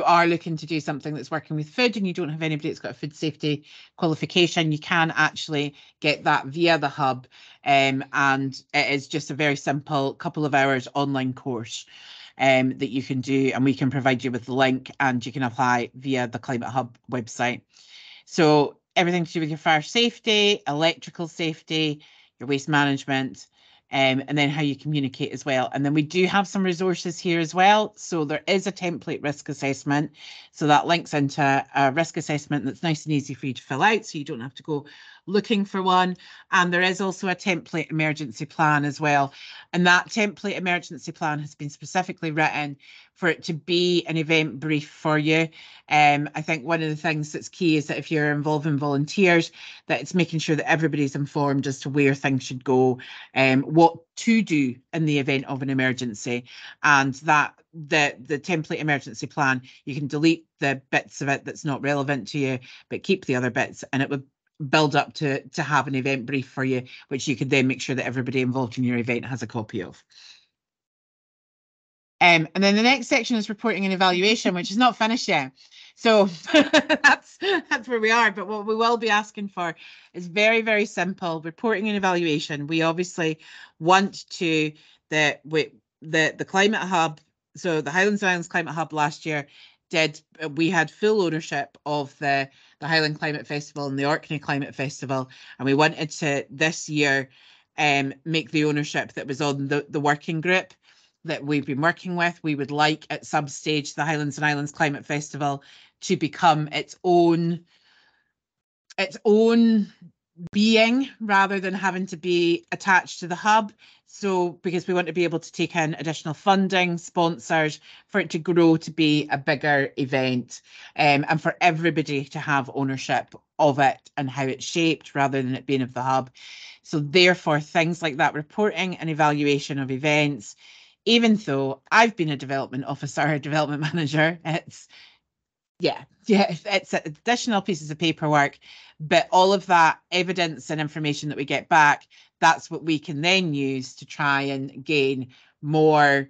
are looking to do something that's working with food and you don't have anybody that's got a food safety qualification, you can actually get that via the hub, and it is just a very simple couple of hours online course that you can do, and we can provide you with the link and you can apply via the Climate Hub website. So everything to do with your fire safety, electrical safety, your waste management, and then how you communicate as well. And then we do have some resources here as well. So there is a template risk assessment. So that links into a risk assessment that's nice and easy for you to fill out, so you don't have to go looking for one. And there is also a template emergency plan as well. And that template emergency plan has been specifically written for it to be an event brief for you. I think one of the things that's key is that if you're involving volunteers, that it's making sure that everybody's informed as to where things should go, what to do in the event of an emergency, and that the template emergency plan, you can delete the bits of it that's not relevant to you, but keep the other bits, and it would build up to have an event brief for you, which you could then make sure that everybody involved in your event has a copy of. And then the next section is reporting and evaluation, which is not finished yet. So that's where we are. But what we will be asking for is very, very simple reporting and evaluation. We obviously want to the Climate Hub. So the Highlands Islands Climate Hub last year we had full ownership of the Highland Climate Festival and the Orkney Climate Festival, and we wanted to this year make the ownership that was on the working group that we've been working with. We would like at some stage the Highlands and Islands Climate Festival to become its own being rather than having to be attached to the hub. So because we want to be able to take in additional funding, sponsors, for it to grow to be a bigger event, and for everybody to have ownership of it and how it's shaped rather than it being of the hub. So therefore things like that reporting and evaluation of events, even though I've been a development officer, a development manager, it's additional pieces of paperwork, but all of that evidence and information that we get back, that's what we can then use to try and gain more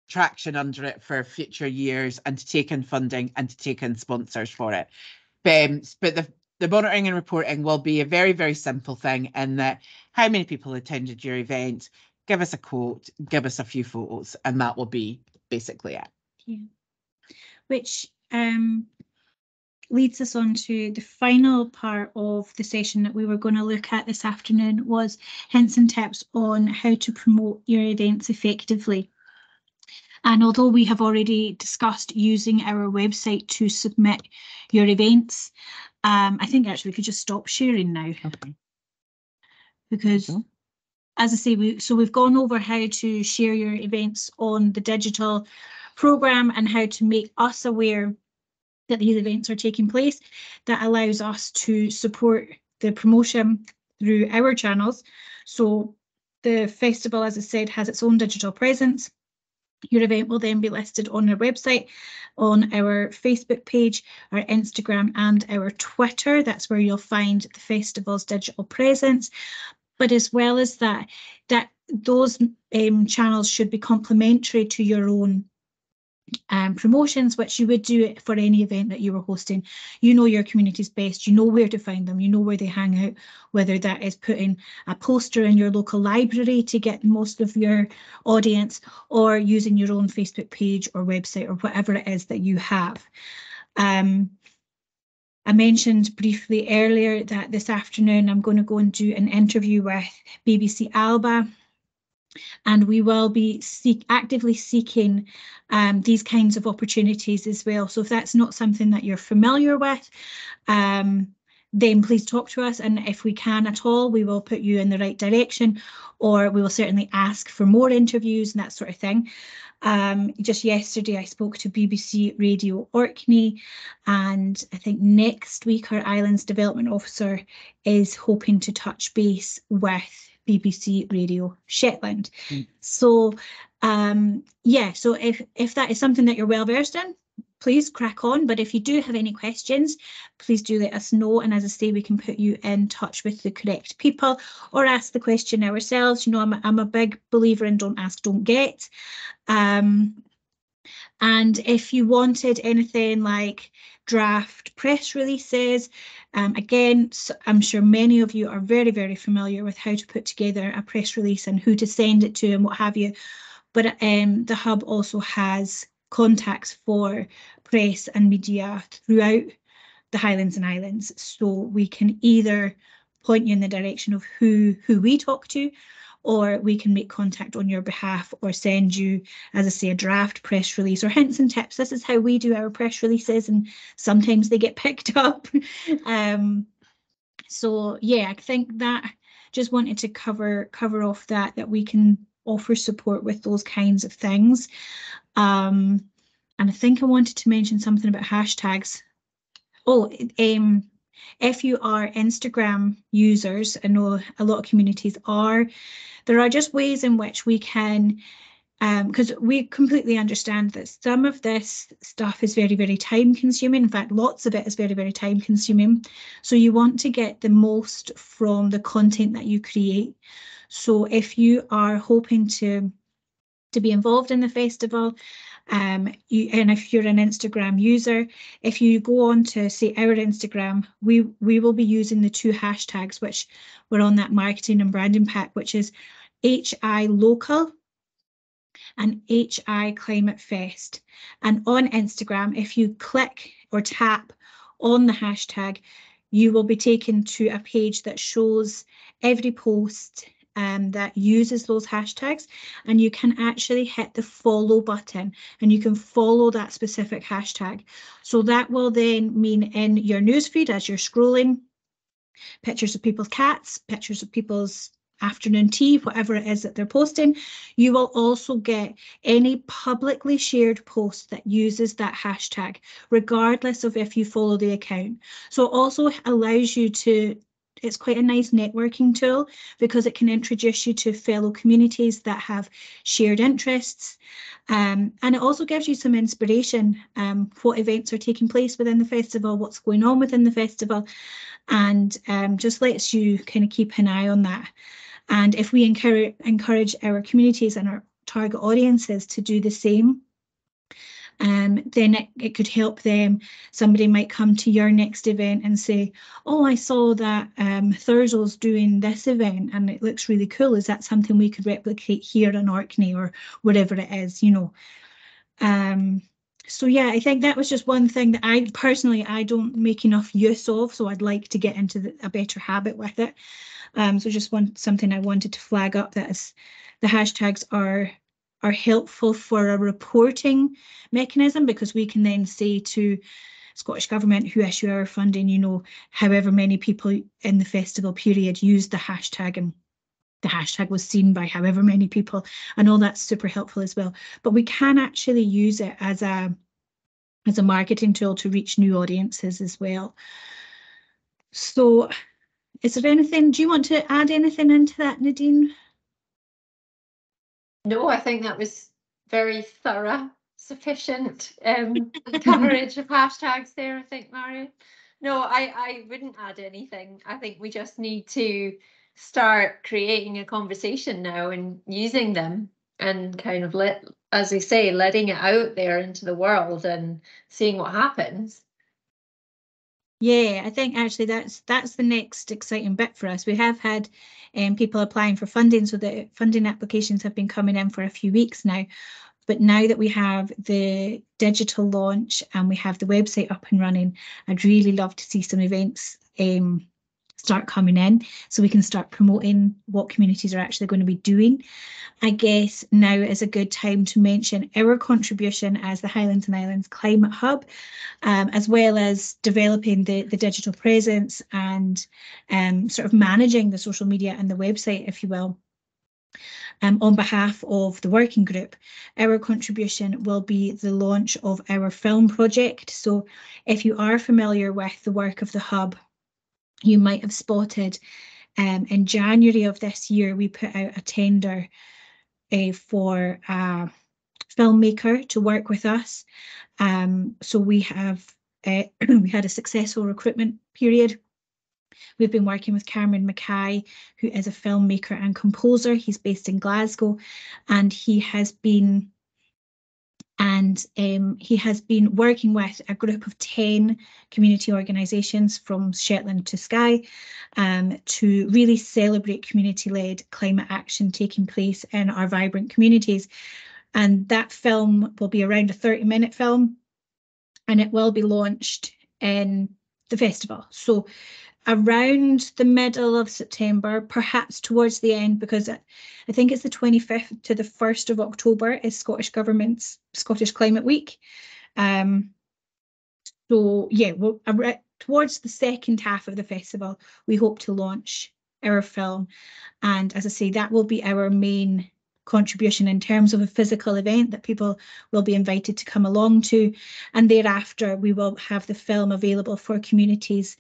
traction under it for future years, and to take in funding and to take in sponsors for it. But the monitoring and reporting will be a very, very simple thing, in that how many people attended your event, give us a quote, give us a few photos, and that will be basically it. Yeah. Which leads us on to the final part of the session that we were going to look at this afternoon, was hints and tips on how to promote your events effectively. And although we have already discussed using our website to submit your events, I think actually we could just stop sharing now. Okay. Because, as I say, we've gone over how to share your events on the digital programme and how to make us aware that these events are taking place. That allows us to support the promotion through our channels. So the festival, as I said, has its own digital presence. Your event will then be listed on our website, on our Facebook page, our Instagram and our Twitter. That's where you'll find the festival's digital presence. But as well as that those channels should be complementary to your own promotions, which you would do for any event that you were hosting. You know your communities best, you know where to find them, you know where they hang out, whether that is putting a poster in your local library to get most of your audience, or using your own Facebook page or website or whatever it is that you have. I mentioned briefly earlier that this afternoon I'm going to go and do an interview with BBC Alba, and we will be actively seeking these kinds of opportunities as well. So if that's not something that you're familiar with, then please talk to us, and if we can at all, we will put you in the right direction, or we will certainly ask for more interviews and that sort of thing. Just yesterday I spoke to BBC Radio Orkney, and I think next week our Islands Development Officer is hoping to touch base with BBC Radio Shetland. So yeah, so if that is something that you're well versed in, please crack on. But if you do have any questions, please do let us know, and as I say, we can put you in touch with the correct people, or ask the question ourselves. You know, I'm a big believer in don't ask, don't get. And if you wanted anything like draft press releases, again, I'm sure many of you are very, very familiar with how to put together a press release and who to send it to and what have you. But the Hub also has contacts for press and media throughout the Highlands and Islands. So we can either point you in the direction of who we talk to, or we can make contact on your behalf, or send you, as I say, a draft press release or hints and tips. This is how we do our press releases, and sometimes they get picked up. So yeah, I think that just wanted to cover off that we can offer support with those kinds of things. And I think I wanted to mention something about hashtags. Oh, if you are Instagram users, I know a lot of communities are, there are just ways in which we can, because we completely understand that some of this stuff is very, very time consuming. In fact, lots of it is very, very time consuming. So you want to get the most from the content that you create. So if you are hoping to be involved in the festival, and if you're an Instagram user, if you go on to, say, our Instagram, we will be using the two hashtags which were on that marketing and branding pack, which is HI Local and HI Climate Fest. And on Instagram, if you click or tap on the hashtag, you will be taken to a page that shows every post that uses those hashtags, and you can actually hit the follow button and you can follow that specific hashtag. So that will then mean in your newsfeed, as you're scrolling, pictures of people's cats, pictures of people's afternoon tea, whatever it is that they're posting. You will also get any publicly shared post that uses that hashtag, regardless of if you follow the account. So it also allows you to, it's quite a nice networking tool, because it can introduce you to fellow communities that have shared interests. And it also gives you some inspiration, what events are taking place within the festival, what's going on within the festival, and just lets you kind of keep an eye on that. And if we encourage our communities and our target audiences to do the same, then it could help them. Somebody might come to your next event and say, oh, I saw that Thurso's doing this event and it looks really cool. Is that something we could replicate here in Orkney or whatever it is, you know? So yeah, I think that was just one thing that I personally don't make enough use of, so I'd like to get into a better habit with it. So just something I wanted to flag up, that is, the hashtags are helpful for a reporting mechanism, because we can then say to Scottish Government who issue our funding, you know, however many people in the festival period used the hashtag, and the hashtag was seen by however many people, and all that's super helpful as well. But we can actually use it as a marketing tool to reach new audiences as well. So is there anything, do you want to add anything into that, Nadine? No, I think that was very thorough, sufficient coverage of hashtags there, I think, Marion. No, I wouldn't add anything. I think we just need to start creating a conversation now and using them, and kind of as we say, letting it out there into the world and seeing what happens. Yeah, I think actually that's the next exciting bit for us. We have had people applying for funding, so the funding applications have been coming in for a few weeks now. But now that we have the digital launch and we have the website up and running, I'd really love to see some events start coming in, so we can start promoting what communities are actually going to be doing. I guess now is a good time to mention our contribution as the Highlands and Islands Climate Hub, as well as developing the digital presence and sort of managing the social media and the website, if you will. On behalf of the working group, our contribution will be the launch of our film project. So if you are familiar with the work of the Hub, you might have spotted in January of this year, we put out a tender for a filmmaker to work with us. So we have we had a successful recruitment period. We've been working with Cameron Mackay, who is a filmmaker and composer. He's based in Glasgow, and he has been working with a group of 10 community organisations from Shetland to Skye to really celebrate community-led climate action taking place in our vibrant communities. And that film will be around a 30-minute film, and it will be launched in the festival. So around the middle of September, perhaps towards the end, because I think it's the 25th to the 1st of October is Scottish Government's Scottish Climate Week. So yeah, towards the second half of the festival, we hope to launch our film. And as I say, that will be our main contribution in terms of a physical event that people will be invited to come along to. And thereafter, we will have the film available for communities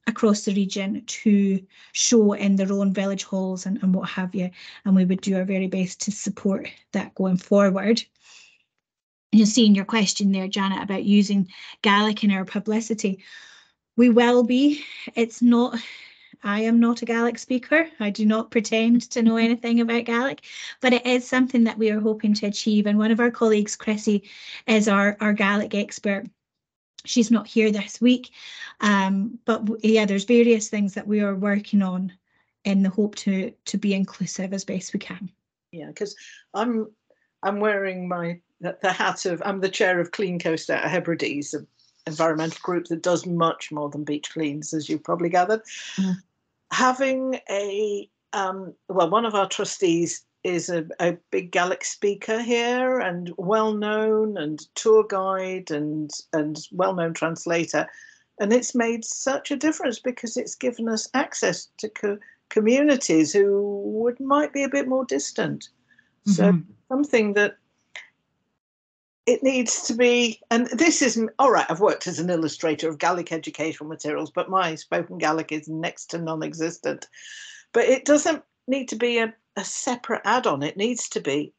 across the region to show in their own village halls and what have you. And we would do our very best to support that going forward. You're seeing your question there, Janet, about using Gaelic in our publicity. We will be. I am not a Gaelic speaker. I do not pretend to know anything about Gaelic, but it is something that we are hoping to achieve. And one of our colleagues, Chrissy, is our Gaelic expert. She's not here this week, but yeah, there's various things that we are working on in the hope to be inclusive as best we can. Yeah, because I'm wearing the hat of, I'm the chair of Clean Coast out of Hebrides, an environmental group that does much more than beach cleans, as you've probably gathered. Mm-hmm. Having one of our trustees is a big Gaelic speaker here, and well-known, and tour guide, and well-known translator, and it's made such a difference because it's given us access to communities who might be a bit more distant. Mm-hmm. So something that it needs to be, and this isn't all right. I've worked as an illustrator of Gaelic educational materials, but my spoken Gaelic is next to non-existent. But it doesn't need to be a separate add-on. It needs to be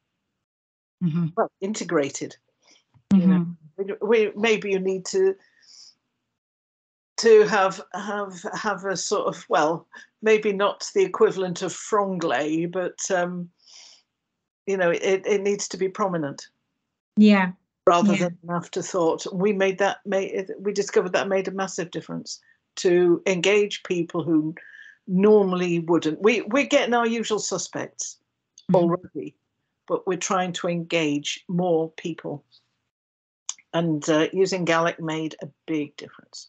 integrated. Mm-hmm. You know, maybe you need to have a sort of, well, maybe not the equivalent of franglais, but it needs to be prominent. Yeah. rather than an afterthought. We discovered that made a massive difference to engage people who normally wouldn't. We're getting our usual suspects already, but we're trying to engage more people. And using Gaelic made a big difference.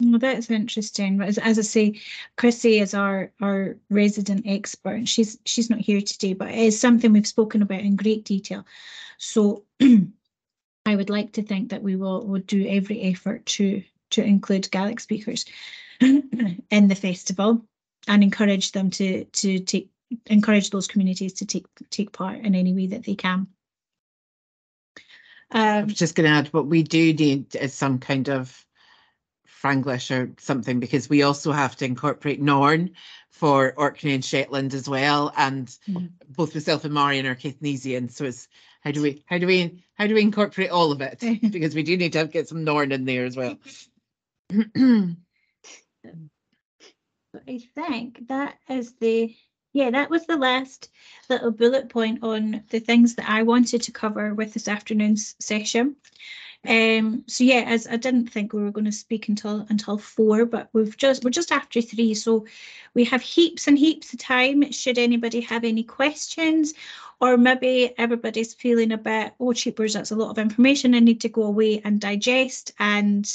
Well, that's interesting. As I say, Chrissy is our resident expert. She's not here today, but it is something we've spoken about in great detail. So I would like to think that we will do every effort to include Gaelic speakers in the festival and encourage them to encourage those communities to take part in any way that they can. I was just going to add, what we do need is some kind of Franglish or something, because we also have to incorporate Norn for Orkney and Shetland as well, and both myself and Marion are Caithnesian, so it's how do we incorporate all of it, because we do need to get some Norn in there as well. I think that is that was the last little bullet point on the things that I wanted to cover with this afternoon's session. So yeah, as I didn't think we were going to speak until 4, but we're just after 3, so we have heaps and heaps of time. Should anybody have any questions, or maybe everybody's feeling a bit, oh cheapers, that's a lot of information, I need to go away and digest, and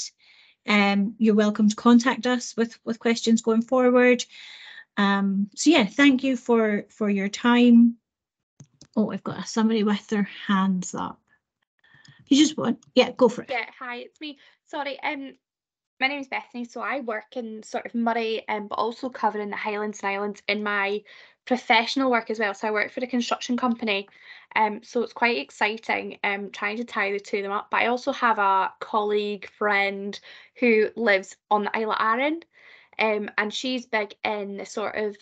you're welcome to contact us with questions going forward. So yeah, thank you for your time. Oh, I've got somebody with their hands up. You just want, yeah, go for it. Yeah, hi, it's me. Sorry, my name is Bethany, so I work in sort of Moray, but also covering the Highlands Islands in my professional work as well. So I work for a construction company, so it's quite exciting trying to tie the two of them up. But I also have a colleague, friend who lives on the Isle of Arran, and she's big in the sort of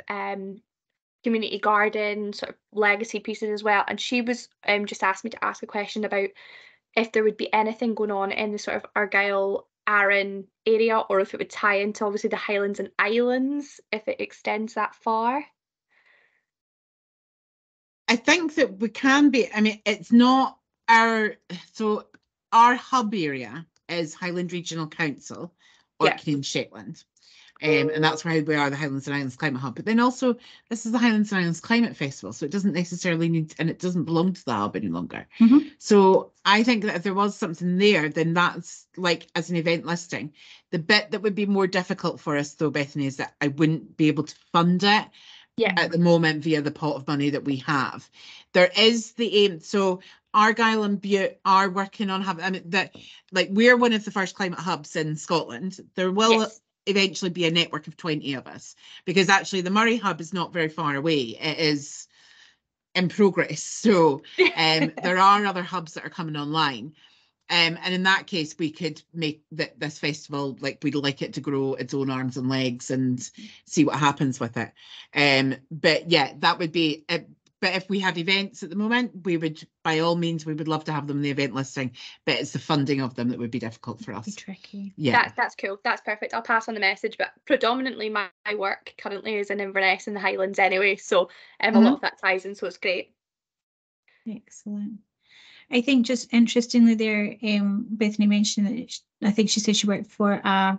community garden, sort of legacy pieces as well. And she was just asked me to ask a question about if there would be anything going on in the sort of Argyll, Arran area, or if it would tie into obviously the Highlands and Islands, if it extends that far. I think that we can be, I mean, it's not our hub area is Highland Regional Council, Orkney and Shetland. And that's where we are, the Highlands and Islands Climate Hub. But then also, this is the Highlands and Islands Climate Festival, so it doesn't necessarily need, and it doesn't belong to the hub any longer. So I think that if there was something there, then that's like as an event listing. The bit that would be more difficult for us, though, Bethany, is that I wouldn't be able to fund it at the moment via the pot of money that we have. There is the aim, so Argyll and Bute are working on having, I mean, that like we're one of the first climate hubs in Scotland. There will eventually be a network of 20 of us, because actually the Moray hub is not very far away. It is in progress. So there are other hubs that are coming online. And in that case, we could make this festival, like we'd like it to grow its own arms and legs and see what happens with it. But yeah, that would be it. But if we have events at the moment, we would, by all means, we would love to have them in the event listing, but it's the funding of them that would be difficult for us. Tricky. Yeah. That's cool. That's perfect. I'll pass on the message, but predominantly my work currently is in Inverness in the Highlands anyway, so a lot of that ties in, so it's great. Excellent. I think just interestingly there, Bethany mentioned that I think she said she worked for a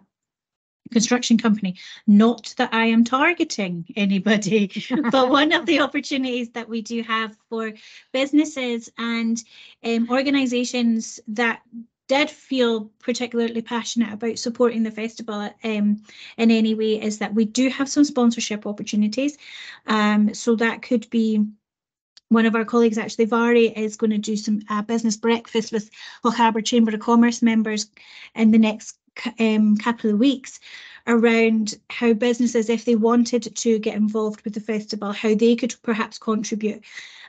construction company. Not that I am targeting anybody, but one of the opportunities that we do have for businesses and organisations that did feel particularly passionate about supporting the festival in any way is that we do have some sponsorship opportunities. So that could be one of our colleagues, actually, Vari, is going to do some business breakfast with Lochaber Chamber of Commerce members in the next couple of weeks around how businesses, if they wanted to get involved with the festival, how they could perhaps contribute.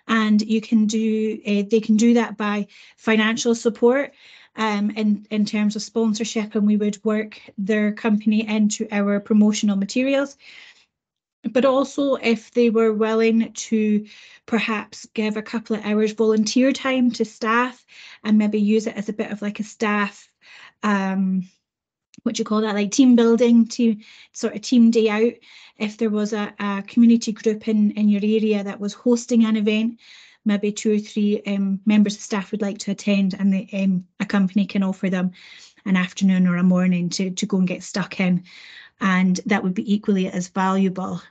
And you can do they can do that by financial support in terms of sponsorship, and we would work their company into our promotional materials. But also if they were willing to perhaps give a couple of hours volunteer time to staff and maybe use it as a bit of like a staff, what do you call that, like team building, to sort of team day out. If there was a community group in your area that was hosting an event, maybe 2 or 3 members of staff would like to attend, and a company can offer them an afternoon or a morning to go and get stuck in, and that would be equally as valuable.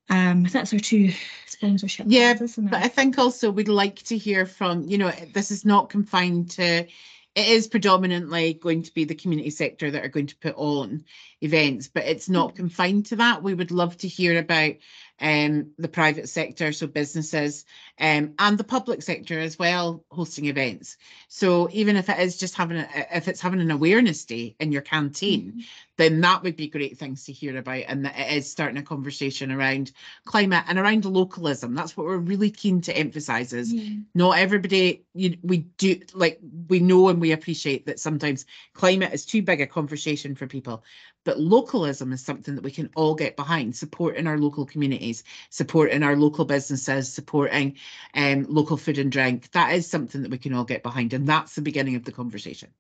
That's our 2 censorship Yeah, plans, isn't it? but I think also we'd like to hear from, you know, this is not confined to, it is predominantly going to be the community sector that are going to put on events, but it's not confined to that. We would love to hear about the private sector, so businesses, and the public sector as well, hosting events. So even if it is just having if it's having an awareness day in your canteen, then that would be great things to hear about, and that it is starting a conversation around climate and around localism. That's what we're really keen to emphasize, is not everybody, we know and we appreciate that sometimes climate is too big a conversation for people, but localism is something that we can all get behind, supporting our local communities, supporting our local businesses, supporting local food and drink. That is something that we can all get behind, and that's the beginning of the conversation.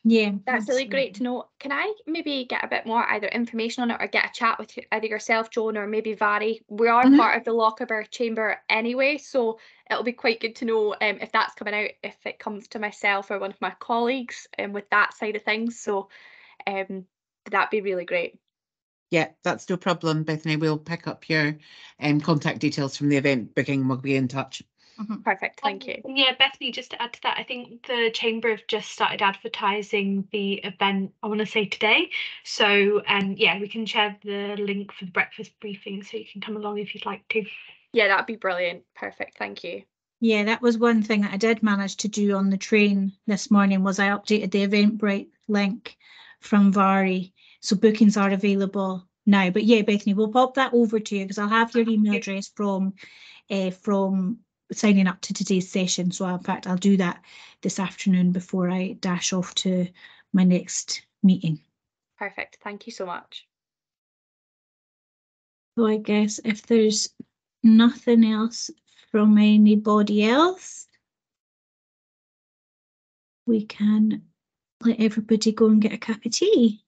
Yeah, that's really great to know. Can I maybe get a bit more either information on it, or get a chat with either yourself, Joan, or maybe Vary? We are part of the Lochaber Chamber anyway, so it'll be quite good to know if that's coming out, if it comes to myself or one of my colleagues with that side of things. So that'd be really great. Yeah, that's no problem, Bethany. We'll pick up your contact details from the event booking and we'll be in touch. Perfect, thank you. Yeah, Bethany, just to add to that, I think the Chamber have just started advertising the event, I want to say today. So yeah, we can share the link for the breakfast briefing so you can come along if you'd like to. Yeah, that'd be brilliant. Perfect, thank you. Yeah, that was one thing that I did manage to do on the train this morning, was I updated the Eventbrite link from Vary. So bookings are available now. But yeah, Bethany, we'll pop that over to you, because I'll have your email address from signing up to today's session. So in fact, I'll do that this afternoon before I dash off to my next meeting. Perfect, thank you so much. So I guess if there's nothing else from anybody else, we can let everybody go and get a cup of tea.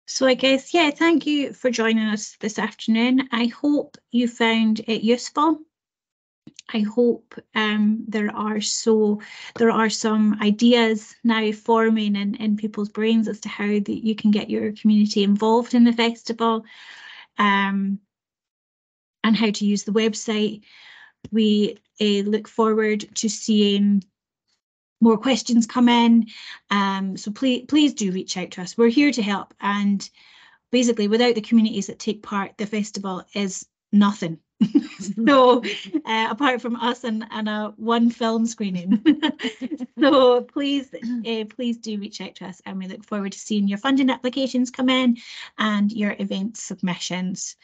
So I guess, yeah, thank you for joining us this afternoon. I hope you found it useful. I hope there are some ideas now forming in people's brains as to how you can get your community involved in the festival, and how to use the website. We look forward to seeing more questions come in. So please do reach out to us. We're here to help. And basically, without the communities that take part, the festival is nothing. So apart from us and a one film screening. So please do reach out to us, and we look forward to seeing your funding applications come in and your event submissions.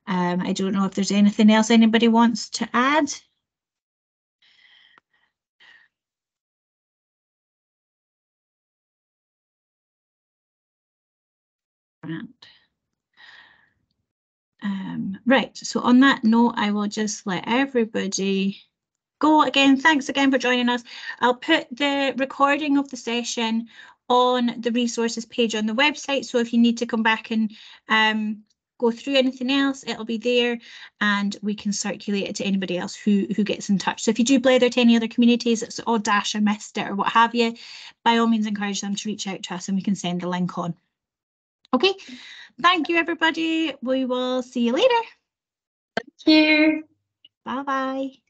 I don't know if there's anything else anybody wants to add. Right, so on that note, I will just let everybody go. Again, thanks again for joining us. I'll put the recording of the session on the resources page on the website, so if you need to come back and go through anything else, it'll be there, and we can circulate it to anybody else who gets in touch. So if you do blether to any other communities, it's oh dash I missed it or what have you, by all means encourage them to reach out to us and we can send the link on. Okay, thank you everybody. We will see you later. Thank you. Bye bye.